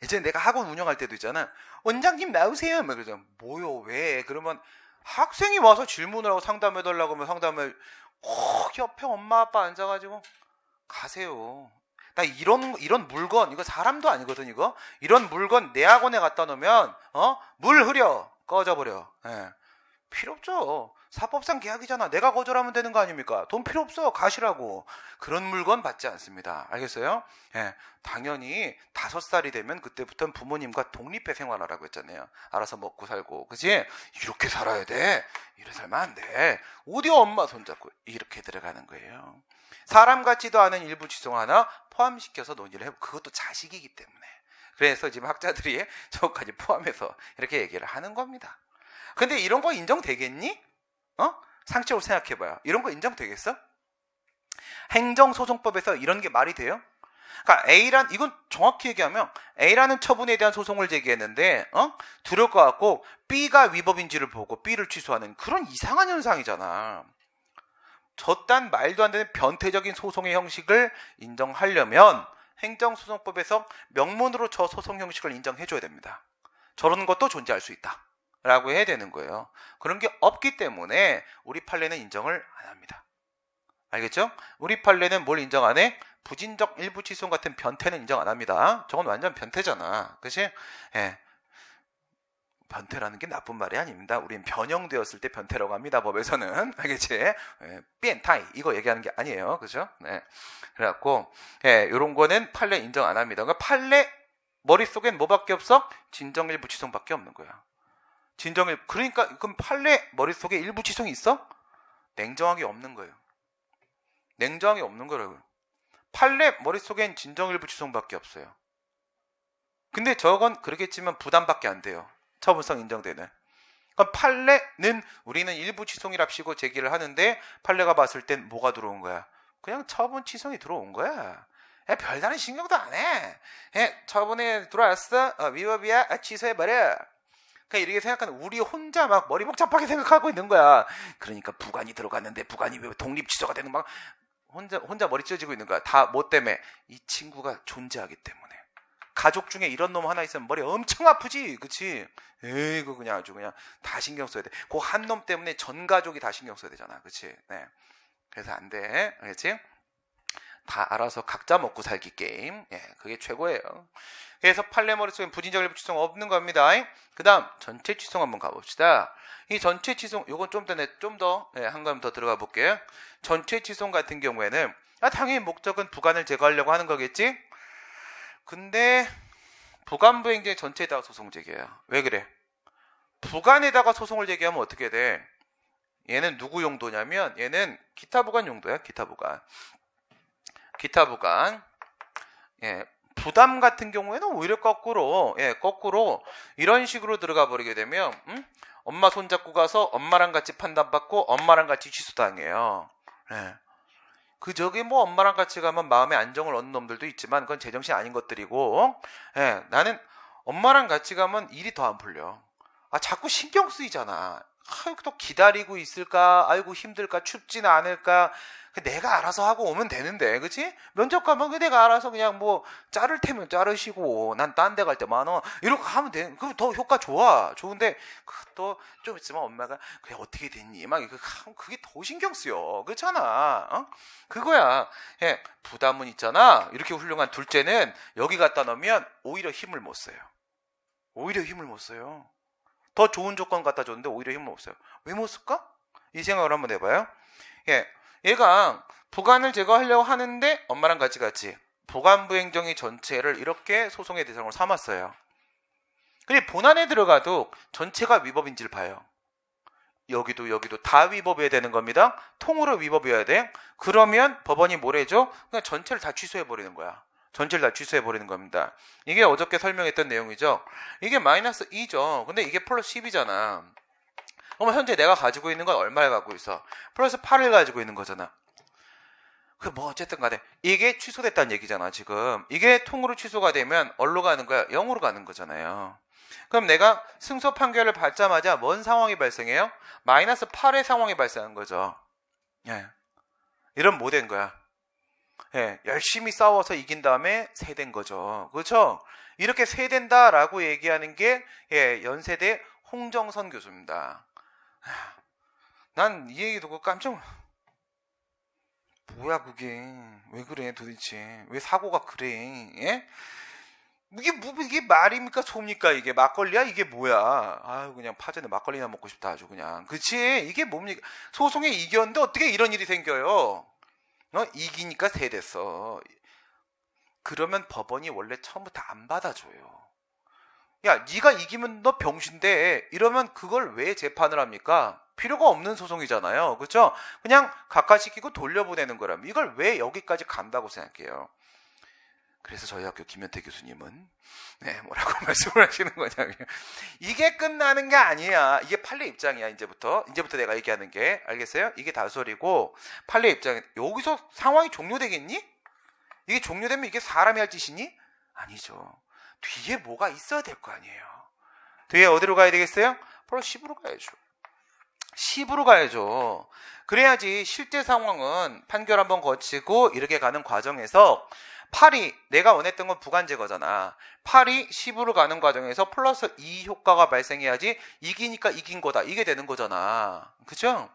[SPEAKER 1] 이제 내가 학원 운영할 때도 있잖아. 원장님 나오세요. 막 그러죠. 뭐요? 왜? 그러면 학생이 와서 질문을 하고 상담해달라고 하면 상담을 꼭 옆에 엄마 아빠 앉아가지고 가세요. 나 이런 물건, 이거 사람도 아니거든, 이거. 이런 물건 내 학원에 갖다 놓으면, 물 흐려. 꺼져버려. 필요 없죠. 사법상 계약이잖아. 내가 거절하면 되는 거 아닙니까? 돈 필요 없어. 가시라고. 그런 물건 받지 않습니다. 알겠어요? 당연히 5살이 되면 그때부터는 부모님과 독립해 생활하라고 했잖아요. 알아서 먹고 살고. 그치? 이렇게 살아야 돼. 이렇게 살면 안 돼. 어디 엄마 손잡고. 이렇게 들어가는 거예요. 사람 같지도 않은 일부 취소 하나 포함시켜서 논의를 해보고, 그것도 자식이기 때문에. 그래서 지금 학자들이 저까지 포함해서 이렇게 얘기를 하는 겁니다. 근데 이런 거 인정되겠니? 상식적으로 생각해봐요. 이런 거 인정되겠어? 행정소송법에서 이런 게 말이 돼요? 그러니까 이건 정확히 얘기하면 A라는 처분에 대한 소송을 제기했는데 들을 것 같고 B가 위법인지를 보고 B를 취소하는 그런 이상한 현상이잖아. 저딴 말도 안 되는 변태적인 소송의 형식을 인정하려면 행정소송법에서 명문으로 저 소송 형식을 인정해줘야 됩니다. 저런 것도 존재할 수 있다 라고 해야 되는 거예요. 그런 게 없기 때문에 우리 판례는 인정을 안 합니다. 알겠죠? 우리 판례는 뭘 인정 안 해? 부진적 일부치송 같은 변태는 인정 안 합니다. 저건 완전 변태잖아. 그치? 예. 변태라는 게 나쁜 말이 아닙니다. 우린 변형되었을 때 변태라고 합니다. 법에서는. 알겠지? 예, 삐엔타이 이거 얘기하는 게 아니에요. 그죠? 네. 그래갖고 예, 요런 거는 판례 인정 안 합니다. 그러니까 판례 머릿속엔 뭐밖에 없어? 진정일부치송밖에 없는 거야. 그러니까 그럼 판례 머릿속에 일부치송이 있어? 냉정하게 없는 거예요. 냉정하게 없는 거라고요. 판례 머릿속엔 진정일부치송밖에 없어요. 근데 저건 그러겠지만 부담밖에 안 돼요. 처분성 인정되는. 그럼 판례는 우리는 일부 취송이랍시고 제기를 하는데 판례가 봤을 땐 뭐가 들어온 거야? 그냥 처분 취송이 들어온 거야. 별다른 신경도 안 해. 처분에 들어왔어? 위법이야? 취소해버려. 그냥 이렇게 생각하는 우리 혼자 막 머리 복잡하게 생각하고 있는 거야. 그러니까 부관이 들어갔는데 부관이 왜 독립 취소가 되는 막 혼자 머리 찢어지고 있는 거야. 다 뭐 때문에? 이 친구가 존재하기 때문에. 가족 중에 이런 놈 하나 있으면 머리 엄청 아프지, 그치? 에이구 그냥 아주 그냥 다 신경 써야 돼. 그 한 놈 때문에 전 가족이 다 신경 써야 되잖아, 그치? 네. 그래서 안 돼, 알겠지? 다 알아서 각자 먹고 살기 게임, 예, 그게 최고예요. 그래서 판례 머릿속엔 부진적 일부 취송 없는 겁니다. 그 다음 전체 취송 한번 가봅시다. 이 전체 취송, 요건 좀 더 한 번 더 들어가 볼게요. 전체 취송 같은 경우에는 당연히 목적은 부관을 제거하려고 하는 거겠지? 근데 부관부 행정 전체에다가 소송 제기해요. 왜 그래? 부관에다가 소송을 제기하면 어떻게 돼? 얘는 누구 용도냐면 얘는 기타 부관 용도야. 기타 부관. 예, 부담 같은 경우에는 오히려 거꾸로 이런 식으로 들어가 버리게 되면 엄마 손잡고 가서 엄마랑 같이 판단받고 엄마랑 같이 취소당해요. 예. 저기 뭐 엄마랑 같이 가면 마음의 안정을 얻는 놈들도 있지만 그건 제정신 아닌 것들이고, 예, 나는 엄마랑 같이 가면 일이 더 안 풀려. 자꾸 신경 쓰이잖아. 또 기다리고 있을까? 아이고 힘들까? 춥지는 않을까? 내가 알아서 하고 오면 되는데, 그치? 면접 가면 내가 알아서 그냥 뭐 자를 테면 자르시고 난 딴 데 갈 때 많아 이렇게 하면 돼. 그럼 더 효과 좋은데 또 좀 있으면 엄마가 그래 어떻게 됐니? 막 그게 더 신경 쓰여. 그렇잖아. 어? 그거야. 예, 부담은 있잖아. 이렇게 훌륭한 둘째는 여기 갖다 놓으면 오히려 힘을 못 써요. 더 좋은 조건 갖다 줬는데 오히려 힘을 못 써요. 왜 못 쓸까? 이 생각을 한번 해봐요. 예, 얘가 부관을 제거하려고 하는데 엄마랑 같이 부관부 행정위 전체를 이렇게 소송의 대상으로 삼았어요. 근데 본안에 들어가도 전체가 위법인지를 봐요. 여기도 다 위법해야 되는 겁니다. 통으로 위법이어야 돼. 그러면 법원이 뭘 해줘? 그냥 전체를 다 취소해버리는 거야. 겁니다. 이게 어저께 설명했던 내용이죠. 이게 마이너스 2죠. 근데 이게 플러스 10이잖아. 그럼 현재 내가 가지고 있는 건 얼마를 갖고 있어? 플러스 8을 가지고 있는 거잖아. 뭐 어쨌든 간에 이게 취소됐다는 얘기잖아. 지금 이게 통으로 취소가 되면 어디로 가는 거야? 0으로 가는 거잖아요. 그럼 내가 승소 판결을 받자마자 뭔 상황이 발생해요? 마이너스 8의 상황이 발생한 거죠. 예. 이런 뭐 된 거야? 예, 열심히 싸워서 이긴 다음에 세된 거죠. 그렇죠? 이렇게 세된다라고 얘기하는 게 연세대 홍정선 교수입니다. 난 이 얘기 듣고 깜짝 뭐야 그게 왜 그래 도대체 왜 사고가 그래? 예? 이게 말입니까 소입니까? 이게 막걸리야? 이게 뭐야? 아유 그냥 파전에 막걸리나 먹고 싶다 아주 그냥. 그치? 이게 뭡니까? 소송에 이겼는데 어떻게 이런 일이 생겨요? 이기니까 세됐어. 그러면 법원이 원래 처음부터 안 받아줘요. 야, 네가 이기면 너 병신데 이러면 그걸 왜 재판을 합니까? 필요가 없는 소송이잖아요. 그렇죠? 그냥 각하시키고 돌려보내는 거라면 이걸 왜 여기까지 간다고 생각해요. 그래서 저희 학교 김현태 교수님은 뭐라고 말씀을 하시는 거냐면 이게 끝나는 게 아니야. 이게 판례 입장이야. 이제부터 내가 얘기하는 게 알겠어요? 이게 다소리고 판례 입장 여기서 상황이 종료되겠니? 이게 종료되면 이게 사람이 할 짓이니? 아니죠. 뒤에 뭐가 있어야 될 거 아니에요. 뒤에 어디로 가야 되겠어요? 바로 10으로 가야죠. 10으로 가야죠. 그래야지 실제 상황은 판결 한번 거치고 이렇게 가는 과정에서 8이 내가 원했던 건 부간제거잖아. 8이 10으로 가는 과정에서 플러스 2 효과가 발생해야지 이기니까 이긴 거다. 이게 되는 거잖아. 그죠?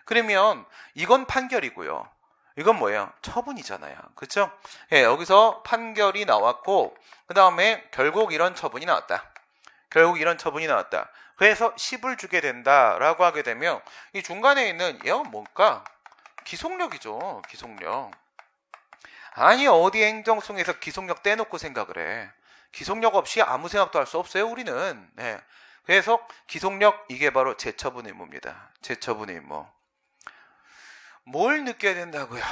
[SPEAKER 1] 그러면 이건 판결이고요. 이건 뭐예요? 처분이잖아요. 그죠? 예, 여기서 판결이 나왔고 그 다음에 결국 이런 처분이 나왔다. 그래서 10을 주게 된다라고 하게 되면 이 중간에 있는 얘가 뭘까? 기속력이죠. 기속력. 아니 어디 행정성에서 기속력 떼놓고 생각을 해. 기속력 없이 아무 생각도 할 수 없어요. 우리는. 네. 그래서 기속력 이게 바로 재처분 의무입니다. 재처분 의무. 뭘 느껴야 된다고요?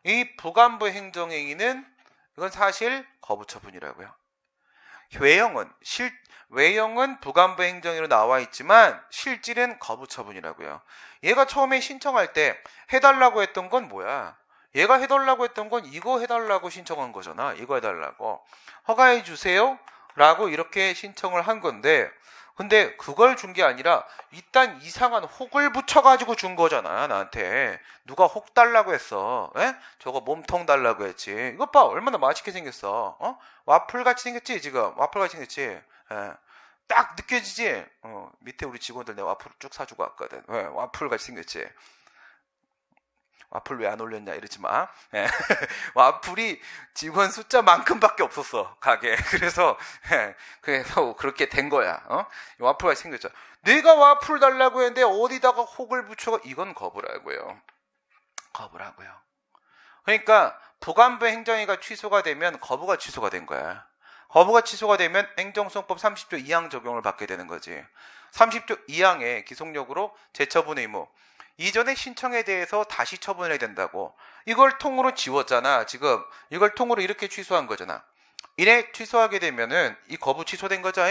[SPEAKER 1] 이 부간부 행정행위는 이건 사실 거부처분이라고요. 외형은 부간부 행정으로 나와 있지만 실질은 거부처분이라고요. 얘가 처음에 신청할 때 해달라고 했던 건 뭐야? 얘가 해달라고 했던 건 이거 해달라고 신청한 거잖아. 이거 해달라고. 허가해 주세요 라고 이렇게 신청을 한 건데 근데 그걸 준 게 아니라 일단 이상한 혹을 붙여가지고 준 거잖아. 나한테 누가 혹 달라고 했어. 에? 저거 몸통 달라고 했지. 이것 봐 얼마나 맛있게 생겼어. 와플같이 생겼지 지금. 와플같이 생겼지. 에. 딱 느껴지지. 밑에 우리 직원들 내가 와플을 쭉 사주고 왔거든. 왜? 와플같이 생겼지. 와플 왜 안 올렸냐 이러지 마. 예. 와플이 직원 숫자만큼밖에 없었어 가게. 그래서 그렇게 된 거야. 와플가 생겼죠. 내가 와플 달라고 했는데 어디다가 혹을 붙여가 이건 거부라고요. 그러니까 부간부 행정위가 취소가 되면 거부가 취소가 된 거야. 거부가 취소가 되면 행정소송법 30조 2항 적용을 받게 되는 거지. 30조 2항의 기속력으로 재처분 의무. 이전의 신청에 대해서 다시 처분을 해야 된다고. 이걸 통으로 지웠잖아. 지금 이걸 통으로 이렇게 취소한 거잖아. 이래 취소하게 되면은 이 거부 취소된 거죠.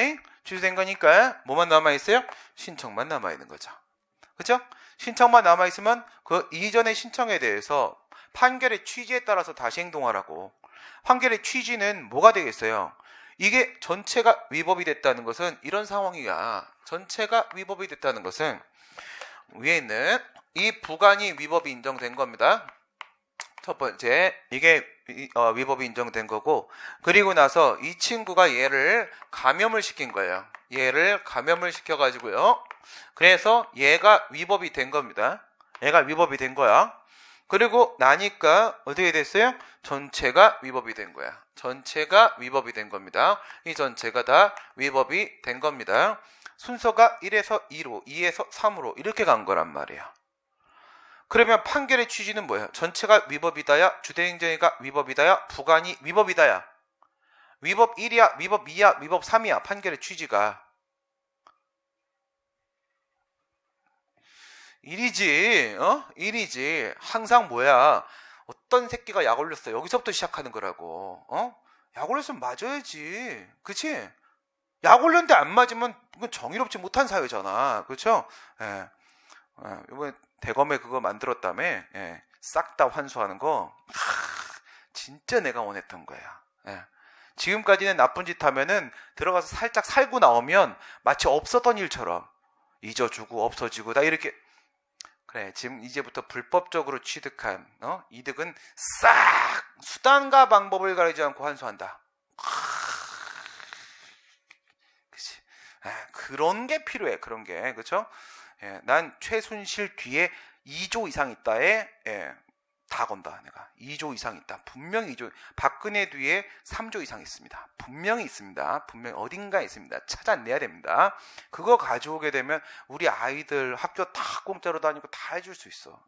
[SPEAKER 1] 취소된 거니까 뭐만 남아있어요? 신청만 남아있는 거죠. 그죠? 신청만 남아있으면 그 이전의 신청에 대해서 판결의 취지에 따라서 다시 행동하라고. 판결의 취지는 뭐가 되겠어요? 이게 전체가 위법이 됐다는 것은 이런 상황이야. 전체가 위법이 됐다는 것은 위에 있는 이 부간이 위법이 인정된 겁니다. 첫 번째, 이게 위법이 인정된 거고, 그리고 나서 이 친구가 얘를 감염을 시킨 거예요. 얘를 감염을 시켜가지고요. 그래서 얘가 위법이 된 겁니다. 얘가 위법이 된 거야. 그리고 나니까 어떻게 됐어요? 전체가 위법이 된 거야. 전체가 위법이 된 겁니다. 이 전체가 다 위법이 된 겁니다. 순서가 1에서 2로, 2에서 3으로 이렇게 간 거란 말이에요. 그러면 판결의 취지는 뭐예요? 전체가 위법이다야, 주대행정위가 위법이다야, 부간이 위법이다야. 위법 1이야, 위법 2야, 위법 3이야. 판결의 취지가. 1이지, 1이지. 항상 뭐야? 어떤 새끼가 약 올렸어. 여기서부터 시작하는 거라고. 약 올렸으면 맞아야지. 그치? 약 올렸는데 안 맞으면 이건 정의롭지 못한 사회잖아. 그렇죠? 예. 이번에 대검에 그거 만들었다며. 예. 싹 다 환수하는 거. 진짜 내가 원했던 거야. 예. 지금까지는 나쁜 짓 하면은 들어가서 살짝 살고 나오면 마치 없었던 일처럼 잊어주고 없어지고 다 이렇게. 그래, 지금 이제부터 불법적으로 취득한 이득은 싹 수단과 방법을 가리지 않고 환수한다. 그런 게 필요해. 그런 게. 그렇죠? 난 최순실 뒤에 2조 이상 있다에 다 건다. 내가 2조 이상 있다. 분명히 2조. 박근혜 뒤에 3조 이상 있습니다. 분명히 있습니다. 분명히 어딘가에 있습니다. 찾아내야 됩니다. 그거 가져오게 되면 우리 아이들 학교 다 공짜로 다니고 다 해줄 수 있어.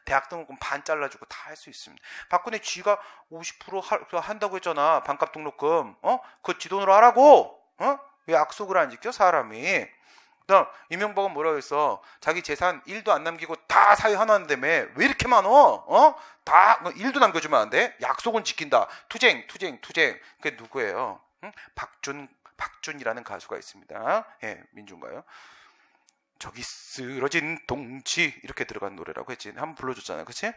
[SPEAKER 1] 대학 등록금 반 잘라주고 다 할 수 있습니다. 박근혜 쥐가 50% 한다고 했잖아. 반값 등록금. 그거 지 돈으로 하라고. 왜 약속을 안 지켜 사람이. 그다음 이명박은 뭐라고 했어? 자기 재산 1도 안 남기고 다 사회 하나인다며. 왜 이렇게 많어? 다 1도 남겨주면 안 돼? 약속은 지킨다. 투쟁. 그게 누구예요? 박준이라는 가수가 있습니다. 민중가요. 저기 쓰러진 동지 이렇게 들어간 노래라고 했지. 한번 불러줬잖아요. 그치?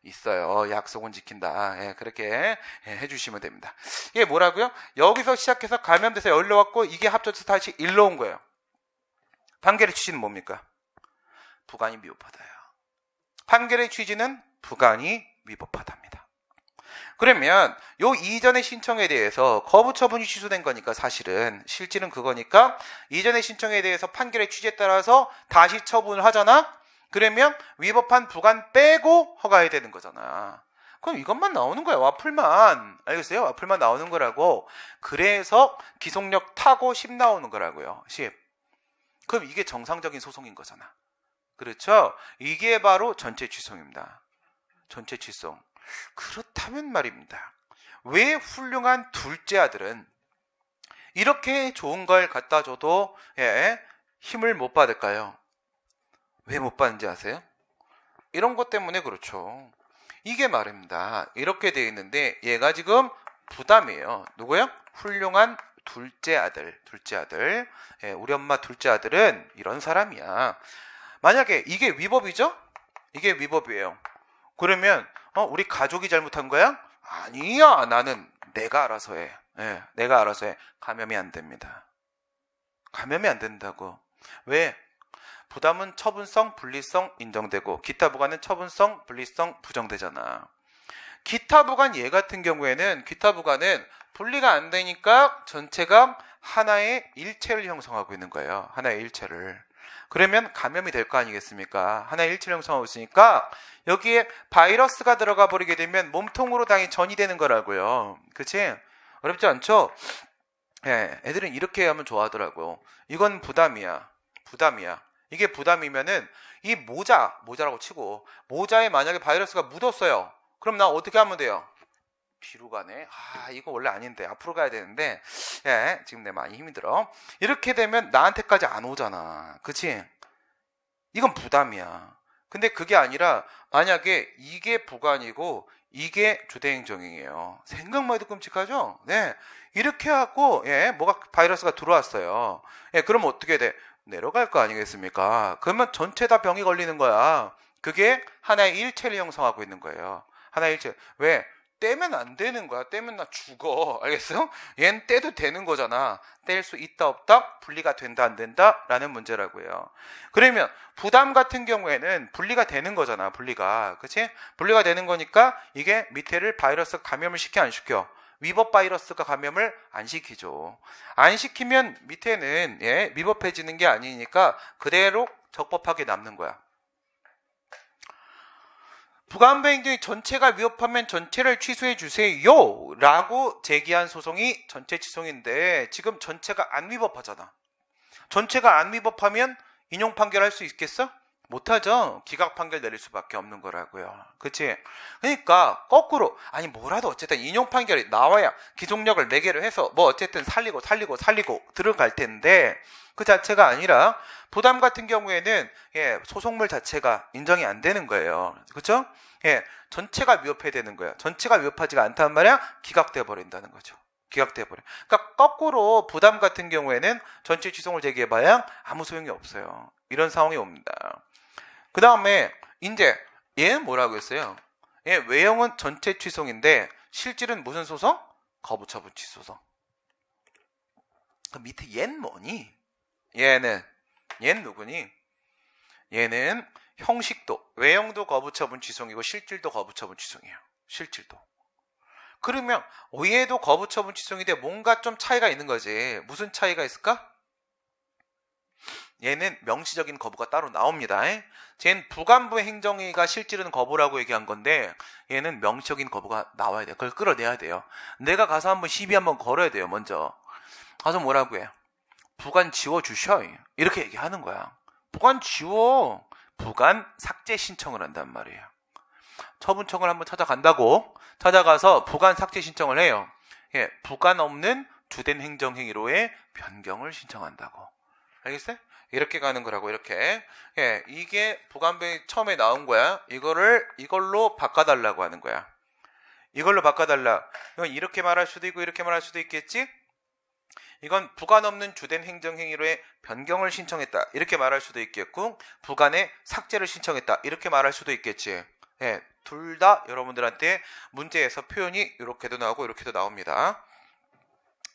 [SPEAKER 1] 있어요. 약속은 지킨다. 그렇게 해주시면 됩니다. 이게 뭐라고요? 여기서 시작해서 감염돼서 열로 왔고 이게 합쳐서 다시 일로 온 거예요. 판결의 취지는 뭡니까? 부간이 위법하다요. 판결의 취지는 부간이 위법하답니다. 그러면 요 이전의 신청에 대해서 거부 처분이 취소된 거니까 사실은 실질은 그거니까 이전의 신청에 대해서 판결의 취지에 따라서 다시 처분을 하잖아. 그러면 위법한 부관 빼고 허가해야 되는 거잖아. 그럼 이것만 나오는 거야. 와플만. 알겠어요? 와플만 나오는 거라고. 그래서 기속력 타고 10 나오는 거라고요. 10. 그럼 이게 정상적인 소송인 거잖아. 그렇죠? 이게 바로 전체 취소입니다. 전체 취소. 그렇다면 말입니다. 왜 훌륭한 둘째 아들은 이렇게 좋은 걸 갖다 줘도 힘을 못 받을까요? 왜 못 받는지 아세요? 이런 것 때문에 그렇죠. 이게 말입니다. 이렇게 되어 있는데 얘가 지금 부담이에요. 누구요? 훌륭한 둘째 아들. 우리 엄마 둘째 아들은 이런 사람이야. 만약에 이게 위법이죠? 이게 위법이에요. 그러면 우리 가족이 잘못한 거야? 아니야. 나는 내가 알아서 해. 내가 알아서 해. 감염이 안 됩니다. 감염이 안 된다고. 왜? 부담은 처분성, 분리성 인정되고 기타 부관은 처분성, 분리성 부정되잖아. 기타 부관 얘 같은 경우에는 기타 부관은 분리가 안 되니까 전체가 하나의 일체를 형성하고 있는 거예요. 하나의 일체를. 그러면 감염이 될 거 아니겠습니까? 하나의 일체를 형성하고 있으니까 여기에 바이러스가 들어가 버리게 되면 몸통으로 당연히 전이 되는 거라고요. 그치? 어렵지 않죠? 애들은 이렇게 하면 좋아하더라고요. 이건 부담이야. 이게 부담이면은 이 모자라고 치고 모자에 만약에 바이러스가 묻었어요. 그럼 나 어떻게 하면 돼요? 뒤로 가네. 이거 원래 아닌데 앞으로 가야 되는데 지금 내 많이 힘이 들어. 이렇게 되면 나한테까지 안 오잖아. 그치? 이건 부담이야. 근데 그게 아니라 만약에 이게 부관이고 이게 주대행정이에요. 생각만 해도 끔찍하죠? 네. 이렇게 하고 뭐가 바이러스가 들어왔어요. 그럼 어떻게 돼? 내려갈 거 아니겠습니까? 그러면 전체 다 병이 걸리는 거야. 그게 하나의 일체를 형성하고 있는 거예요. 하나의 일체. 왜? 떼면 안 되는 거야. 떼면 나 죽어. 알겠어요? 얘는 떼도 되는 거잖아. 뗄 수 있다 없다? 분리가 된다 안 된다? 라는 문제라고요. 그러면 부담 같은 경우에는 분리가 되는 거잖아. 분리가. 그치? 분리가 되는 거니까 이게 밑에를 바이러스 감염을 시켜 안 시켜? 위법 바이러스가 감염을 안 시키죠. 안 시키면 밑에는 위법해지는 게 아니니까 그대로 적법하게 남는 거야. 부가안보 행정이 전체가 위법하면 전체를 취소해 주세요 라고 제기한 소송이 전체 취소인데 지금 전체가 안 위법하잖아. 전체가 안 위법하면 인용 판결할 수 있겠어? 못하죠. 기각 판결 내릴 수밖에 없는 거라고요. 그치? 그러니까 거꾸로 뭐라도 어쨌든 인용 판결이 나와야 기속력을 매개로 해서 어쨌든 살리고 들어갈 텐데 그 자체가 아니라 부담 같은 경우에는 소송물 자체가 인정이 안 되는 거예요. 그렇죠? 전체가 위협해야 되는 거예요. 전체가 위협하지가 않단 말이야. 기각돼 버린다는 거죠. 기각돼 버려. 그러니까 거꾸로 부담 같은 경우에는 전체 취소를 제기해봐야 아무 소용이 없어요. 이런 상황이 옵니다. 그 다음에 이제 얘는 뭐라고 했어요? 외형은 전체 취소인데 실질은 무슨 소송? 거부처분 취소송. 그 밑에 얘는 뭐니? 얘는 누구니? 얘는 형식도 외형도 거부처분 취소이고 실질도 거부처분 취소이에요. 실질도. 그러면 얘도 거부처분 취소인데 뭔가 좀 차이가 있는 거지. 무슨 차이가 있을까? 얘는 명시적인 거부가 따로 나옵니다. 쟤는 부관부 행정위가 실질은 거부라고 얘기한 건데 얘는 명시적인 거부가 나와야 돼요. 그걸 끌어내야 돼요. 내가 가서 한번 시비 한번 걸어야 돼요. 먼저 가서 뭐라고 해요? 부관 지워주셔 이렇게 얘기하는 거야. 부관 지워. 부관 삭제 신청을 한단 말이에요. 처분청을 한번 찾아가서 부관 삭제 신청을 해요. 부관 없는 주된 행정행위로의 변경을 신청한다고. 알겠어요? 이렇게 가는 거라고. 이렇게. 이게 부관부에 처음에 나온 거야. 이걸로 바꿔달라고 하는 거야. 이걸로 바꿔달라. 이건 이렇게 말할 수도 있고 이렇게 말할 수도 있겠지? 이건 부관 없는 주된 행정행위로의 변경을 신청했다. 이렇게 말할 수도 있겠고 부관의 삭제를 신청했다. 이렇게 말할 수도 있겠지. 둘 다 여러분들한테 문제에서 표현이 이렇게도 나오고 이렇게도 나옵니다.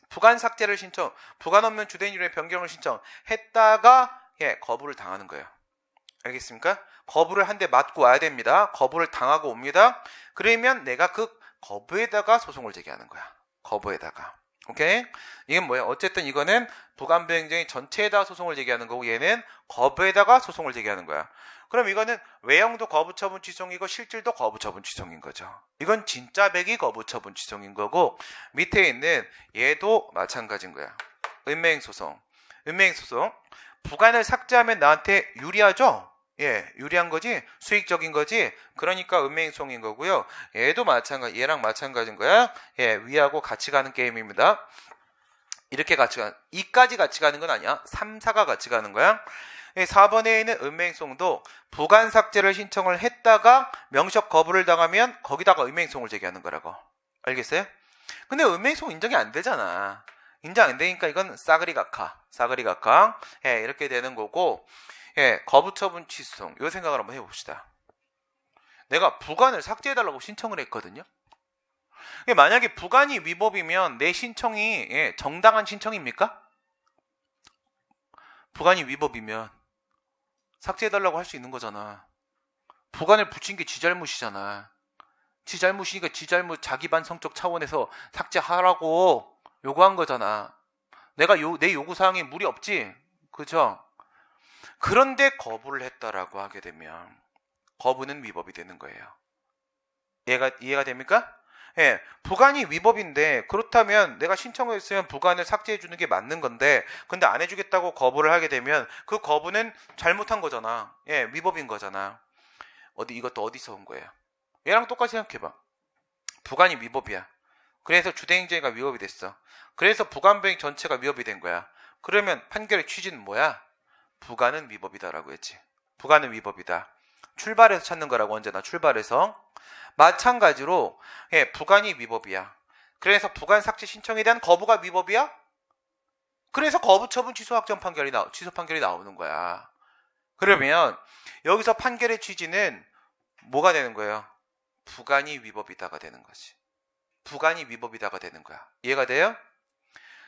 [SPEAKER 1] 부관 삭제를 신청, 부관 없는 주된 행위로의 변경을 신청했다가 거부를 당하는 거예요. 알겠습니까? 거부를 한 대 맞고 와야 됩니다. 거부를 당하고 옵니다. 그러면 내가 그 거부에다가 소송을 제기하는 거야. 거부에다가. 오케이? 이건 뭐야? 어쨌든 이거는 부관부행정의 전체에다 소송을 제기하는 거고 얘는 거부에다가 소송을 제기하는 거야. 그럼 이거는 외형도 거부처분 취소이고 실질도 거부처분 취소인 거죠. 이건 진짜 백이 거부처분 취소인 거고 밑에 있는 얘도 마찬가지인 거야. 은매행소송. 은매행소송. 부관을 삭제하면 나한테 유리하죠? 예, 유리한 거지? 수익적인 거지? 그러니까 은매행소송인 거고요. 얘도 마찬가지, 얘랑 마찬가지인 거야. 예, 위하고 같이 가는 게임입니다. 이렇게 같이 가는, 2까지 같이 가는 건 아니야. 3, 4가 같이 가는 거야. 4번에 있는 은매행소송도 부관 삭제를 신청을 했다가 명시적 거부를 당하면 거기다가 은매행소송을 제기하는 거라고. 알겠어요? 근데 은매행소송 인정이 안 되잖아. 인정 안 되니까 이건 싸그리 각하. 예, 이렇게 되는 거고, 예, 거부처분 취소송. 이 생각을 한번 해봅시다. 내가 부관을 삭제해달라고 신청을 했거든요. 만약에 부관이 위법이면 내 신청이 예, 정당한 신청입니까? 부관이 위법이면 삭제해달라고 할 수 있는 거잖아. 부관을 붙인 게 지 잘못이잖아. 지 잘못이니까 지 잘못 자기 반성적 차원에서 삭제하라고 요구한 거잖아. 내 요구사항에 무리 없지? 그죠? 그런데 거부를 했다라고 하게 되면 거부는 위법이 되는 거예요. 이해가 됩니까? 예, 부관이 위법인데 그렇다면 내가 신청을 했으면 부관을 삭제해 주는 게 맞는 건데 근데 안 해주겠다고 거부를 하게 되면 그 거부는 잘못한 거잖아. 예, 위법인 거잖아. 이것도 어디서 온 거예요? 얘랑 똑같이 생각해봐. 부관이 위법이야. 그래서 주대행정가 위법이 됐어. 그래서 부관부행 전체가 위법이 된 거야. 그러면 판결의 취지는 뭐야? 부관은 위법이다라고 했지. 부관은 위법이다. 출발해서 찾는 거라고 언제나 출발해서. 마찬가지로 예, 부관이 위법이야. 그래서 부관 삭제 신청에 대한 거부가 위법이야? 그래서 거부처분 취소 판결이 나오는 거야. 그러면 여기서 판결의 취지는 뭐가 되는 거예요? 부관이 위법이다가 되는 거지. 부관이 위법이다가 되는 거야. 이해가 돼요?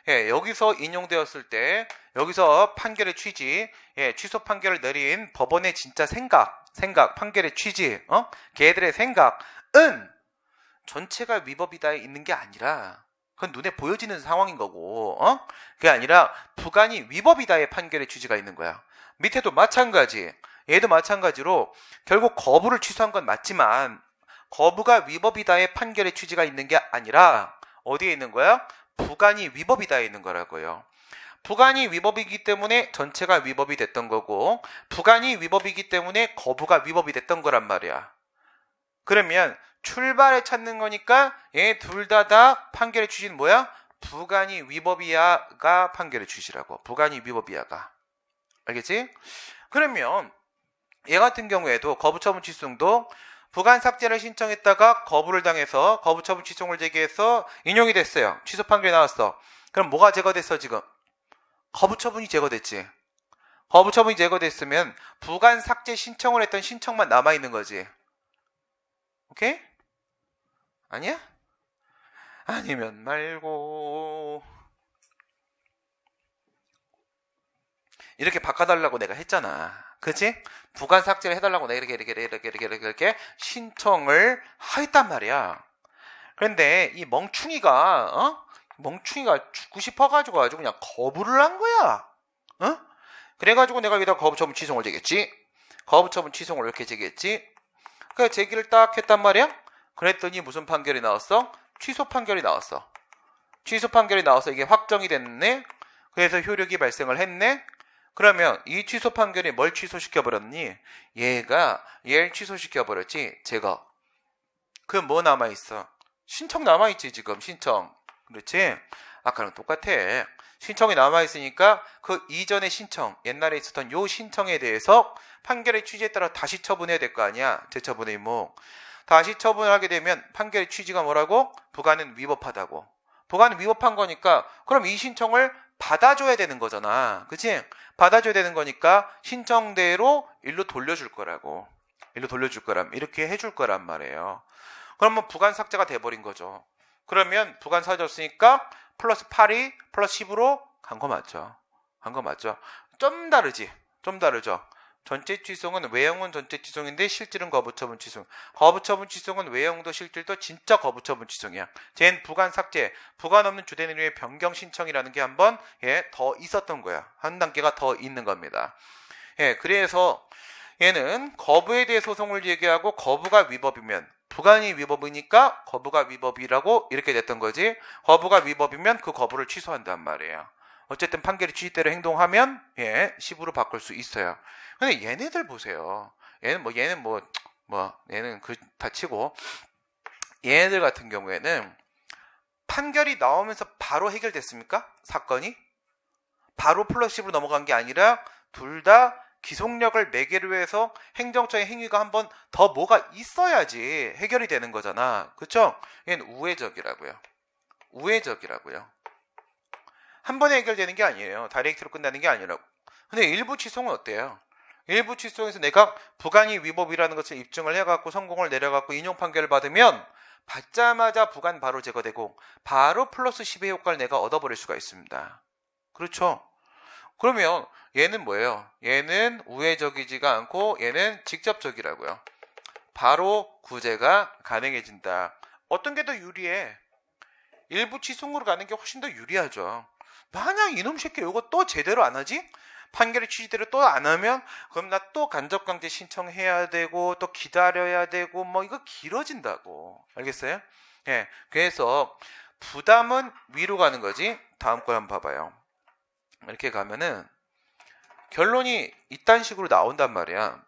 [SPEAKER 1] 예, 여기서 인용되었을 때 여기서 판결의 취지, 예, 취소 판결을 내린 법원의 진짜 생각, 판결의 취지, 걔들의 생각은 전체가 위법이다에 있는 게 아니라 그건 눈에 보여지는 상황인 거고, 그게 아니라 부관이 위법이다의 판결의 취지가 있는 거야. 밑에도 마찬가지, 얘도 마찬가지로 결국 거부를 취소한 건 맞지만 거부가 위법이다의 판결의 취지가 있는 게 아니라 어디에 있는 거야? 부관이 위법이다에 있는 거라고요. 부관이 위법이기 때문에 전체가 위법이 됐던 거고 부관이 위법이기 때문에 거부가 위법이 됐던 거란 말이야. 그러면 출발에 찾는 거니까 얘 둘 다 판결의 취지는 뭐야? 부관이 위법이야가 판결의 취지라고. 부관이 위법이야가. 알겠지? 그러면 얘 같은 경우에도 거부처분 취소도 부관 삭제를 신청했다가 거부를 당해서 거부처분 취소를 제기해서 인용이 됐어요. 취소 판결이 나왔어. 그럼 뭐가 제거됐어 지금? 거부처분이 제거됐지. 거부처분이 제거됐으면 부관 삭제 신청을 했던 신청만 남아있는 거지. 오케이? 아니야? 아니면 말고 이렇게 바꿔달라고 내가 했잖아. 그치? 부관 삭제를 해달라고 내가 이렇게 신청을 하였단 말이야. 그런데 이 멍충이가 죽고 싶어가지고 아주 그냥 거부를 한 거야. 그래가지고 내가 여기다 거부처분 취소를 제기했지. 거부처분 취소를 이렇게 제기했지. 그 제기를 딱 했단 말이야. 그랬더니 무슨 판결이 나왔어? 취소 판결이 나왔어. 취소 판결이 나와서 이게 확정이 됐네. 그래서 효력이 발생을 했네. 그러면 이 취소 판결이 뭘 취소시켜버렸니? 얘를 취소시켜버렸지. 제거. 그 뭐 남아있어? 신청 남아있지 지금. 신청. 그렇지? 아까랑 똑같아. 신청이 남아있으니까 그 이전의 신청, 옛날에 있었던 요 신청에 대해서 판결의 취지에 따라 다시 처분해야 될 거 아니야. 재처분의 의무. 다시 처분을 하게 되면 판결의 취지가 뭐라고? 부관은 위법하다고. 부관은 위법한 거니까 그럼 이 신청을 받아줘야 되는 거잖아. 그치? 받아줘야 되는 거니까 신청대로 일로 돌려줄 거라고. 이렇게 해줄 거란 말이에요. 그러면 부관 삭제가 돼버린 거죠. 그러면 부관 사라졌으니까 플러스 8이 플러스 10으로 간 거 맞죠? 좀 다르죠? 전체 취송은 외형은 전체 취송인데 실질은 거부처분 취송. 거부처분 취송은 외형도 실질도 진짜 거부처분 취송이야. 쟨 부관 삭제, 부관 없는 주된 의료의 변경 신청이라는 게 한번 더 있었던 거야. 한 단계가 더 있는 겁니다. 그래서 얘는 거부에 대해 소송을 제기하고 거부가 위법이면 부관이 위법이니까 거부가 위법이라고 이렇게 됐던 거지. 거부가 위법이면 그 거부를 취소한단 말이에요. 어쨌든 판결이 취지대로 행동하면 10으로 바꿀 수 있어요. 근데 얘네들 보세요. 얘는 그 다 치고 얘네들 같은 경우에는 판결이 나오면서 바로 해결됐습니까? 사건이? 바로 플러스 10으로 넘어간 게 아니라 둘 다 기속력을 매개로 해서 행정처의 행위가 한번 더 뭐가 있어야지 해결이 되는 거잖아. 그쵸? 얘는 우회적이라고요. 우회적이라고요. 한 번에 해결되는 게 아니에요. 다이렉트로 끝나는 게 아니라고. 근데 일부 취소는 어때요? 일부 취소에서 내가 부관이 위법이라는 것을 입증을 해갖고 성공을 내려갖고 인용 판결을 받으면 받자마자 부관 바로 제거되고 바로 플러스 10의 효과를 내가 얻어버릴 수가 있습니다. 그렇죠? 그러면 얘는 뭐예요? 얘는 우회적이지가 않고 얘는 직접적이라고요. 바로 구제가 가능해진다. 어떤 게 더 유리해? 일부 취소로 가는 게 훨씬 더 유리하죠. 만약 이놈 새끼 이거 또 제대로 안 하지? 판결의 취지대로 또 안 하면 그럼 나 또 간접강제 신청해야 되고 또 기다려야 되고 뭐 이거 길어진다고. 알겠어요? 그래서 부담은 위로 가는 거지. 다음 거 한번 봐봐요. 이렇게 가면은 결론이 이딴 식으로 나온단 말이야.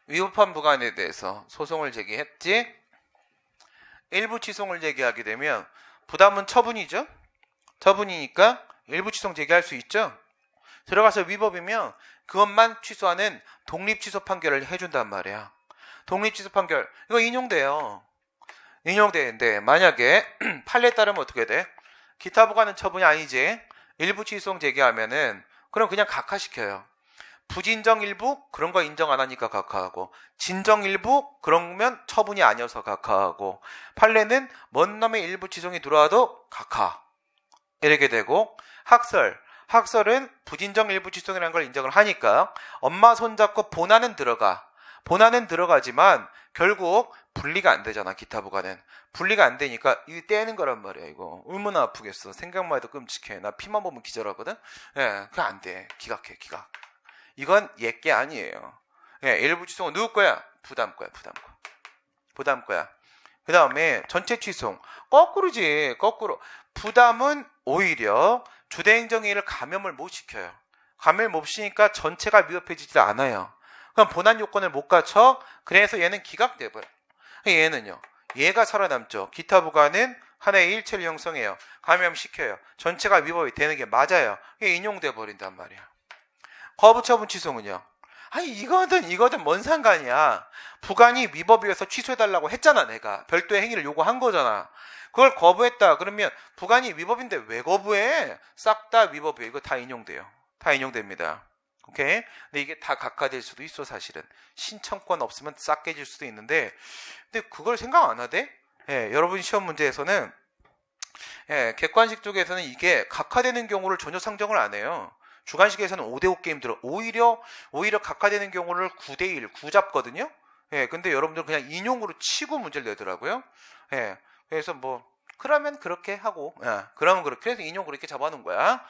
[SPEAKER 1] 위법한 부관에 대해서 소송을 제기했지. 일부 취소를 제기하게 되면 부담은 처분이죠. 처분이니까 일부 취소 제기할 수 있죠. 들어가서 위법이면 그것만 취소하는 독립취소 판결을 해준단 말이야. 독립취소 판결 이거 인용돼요. 인용되는데 만약에 판례에 따르면 어떻게 돼? 기타 부관은 처분이 아니지. 일부 취소 제기하면은 그럼 그냥 각하시켜요. 부진정 일부 그런 거 인정 안 하니까 각하하고 진정 일부 그러면 처분이 아니어서 각하하고 판례는 먼 놈의 일부 취소이 들어와도 각하 이렇게 되고 학설은 부진정 일부 취소이라는 걸 인정을 하니까 엄마 손잡고 본안은 들어가지만 결국 분리가 안 되잖아. 기타 부관은 분리가 안 되니까 이거 떼는 거란 말이야. 이거 얼마나 아프겠어. 생각만 해도 끔찍해. 나 피만 보면 기절하거든. 그거 안 돼. 기각해. 이건 옛게 아니에요. 일부 취소는 누구 거야? 부담 거야. 그 다음에 전체 취소 거꾸로지. 거꾸로 부담은 오히려 주대행정회의를 감염을 못 시켜요. 감염을 못 시키니까 전체가 위협해지지 않아요. 그럼 본안 요건을 못 갖춰. 그래서 얘는 기각돼버려. 얘는요. 얘가 살아남죠. 기타 부관은 하나의 일체를 형성해요. 감염시켜요. 전체가 위법이 되는 게 맞아요. 이게 인용돼 버린단 말이야. 거부처분 취소는요. 아니 이거든 뭔 상관이야. 부관이 위법이어서 취소해달라고 했잖아. 내가 별도의 행위를 요구한 거잖아. 그걸 거부했다. 그러면 부관이 위법인데 왜 거부해? 싹 다 위법이에요. 이거 다 인용돼요. 다 인용됩니다. 오케이? 근데 이게 다 각하될 수도 있어. 사실은 신청권 없으면 싹 깨질 수도 있는데 근데 그걸 생각 안 하대? 여러분 시험 문제에서는 객관식 쪽에서는 이게 각하되는 경우를 전혀 상정을 안 해요. 주관식에서는 5대5 게임 들어. 오히려 각하되는 경우를 9대1 9잡거든요. 근데 여러분들 그냥 인용으로 치고 문제를 내더라고요. 그래서 뭐 그러면 그렇게 하고, 그러면 그렇게. 그래서 인용 그렇게 잡아놓은 거야.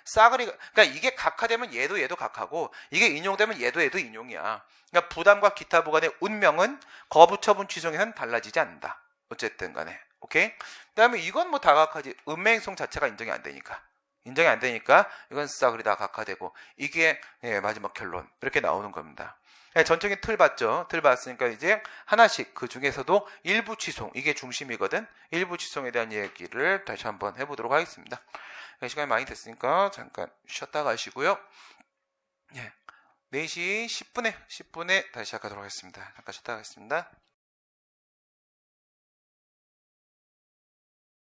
[SPEAKER 1] 싸그리가, 그러니까 이게 각하되면 얘도 각하고, 이게 인용되면 얘도 인용이야. 그러니까 부담과 기타 부관의 운명은 거부처분 취소에는 달라지지 않는다. 어쨌든 간에. 오케이? 그 다음에 이건 뭐 다 각하지. 음매행성 자체가 인정이 안 되니까 이건 싸그리 다 각하되고, 이게 마지막 결론. 이렇게 나오는 겁니다. 전적인 틀 봤죠? 틀 봤으니까 이제 하나씩 그 중에서도 일부 취소, 이게 중심이거든. 일부 취소에 대한 얘기를 다시 한번 해보도록 하겠습니다. 시간이 많이 됐으니까 잠깐 쉬었다 가시고요. 4시 10분에 다시 시작하도록 하겠습니다. 잠깐 쉬었다 가겠습니다.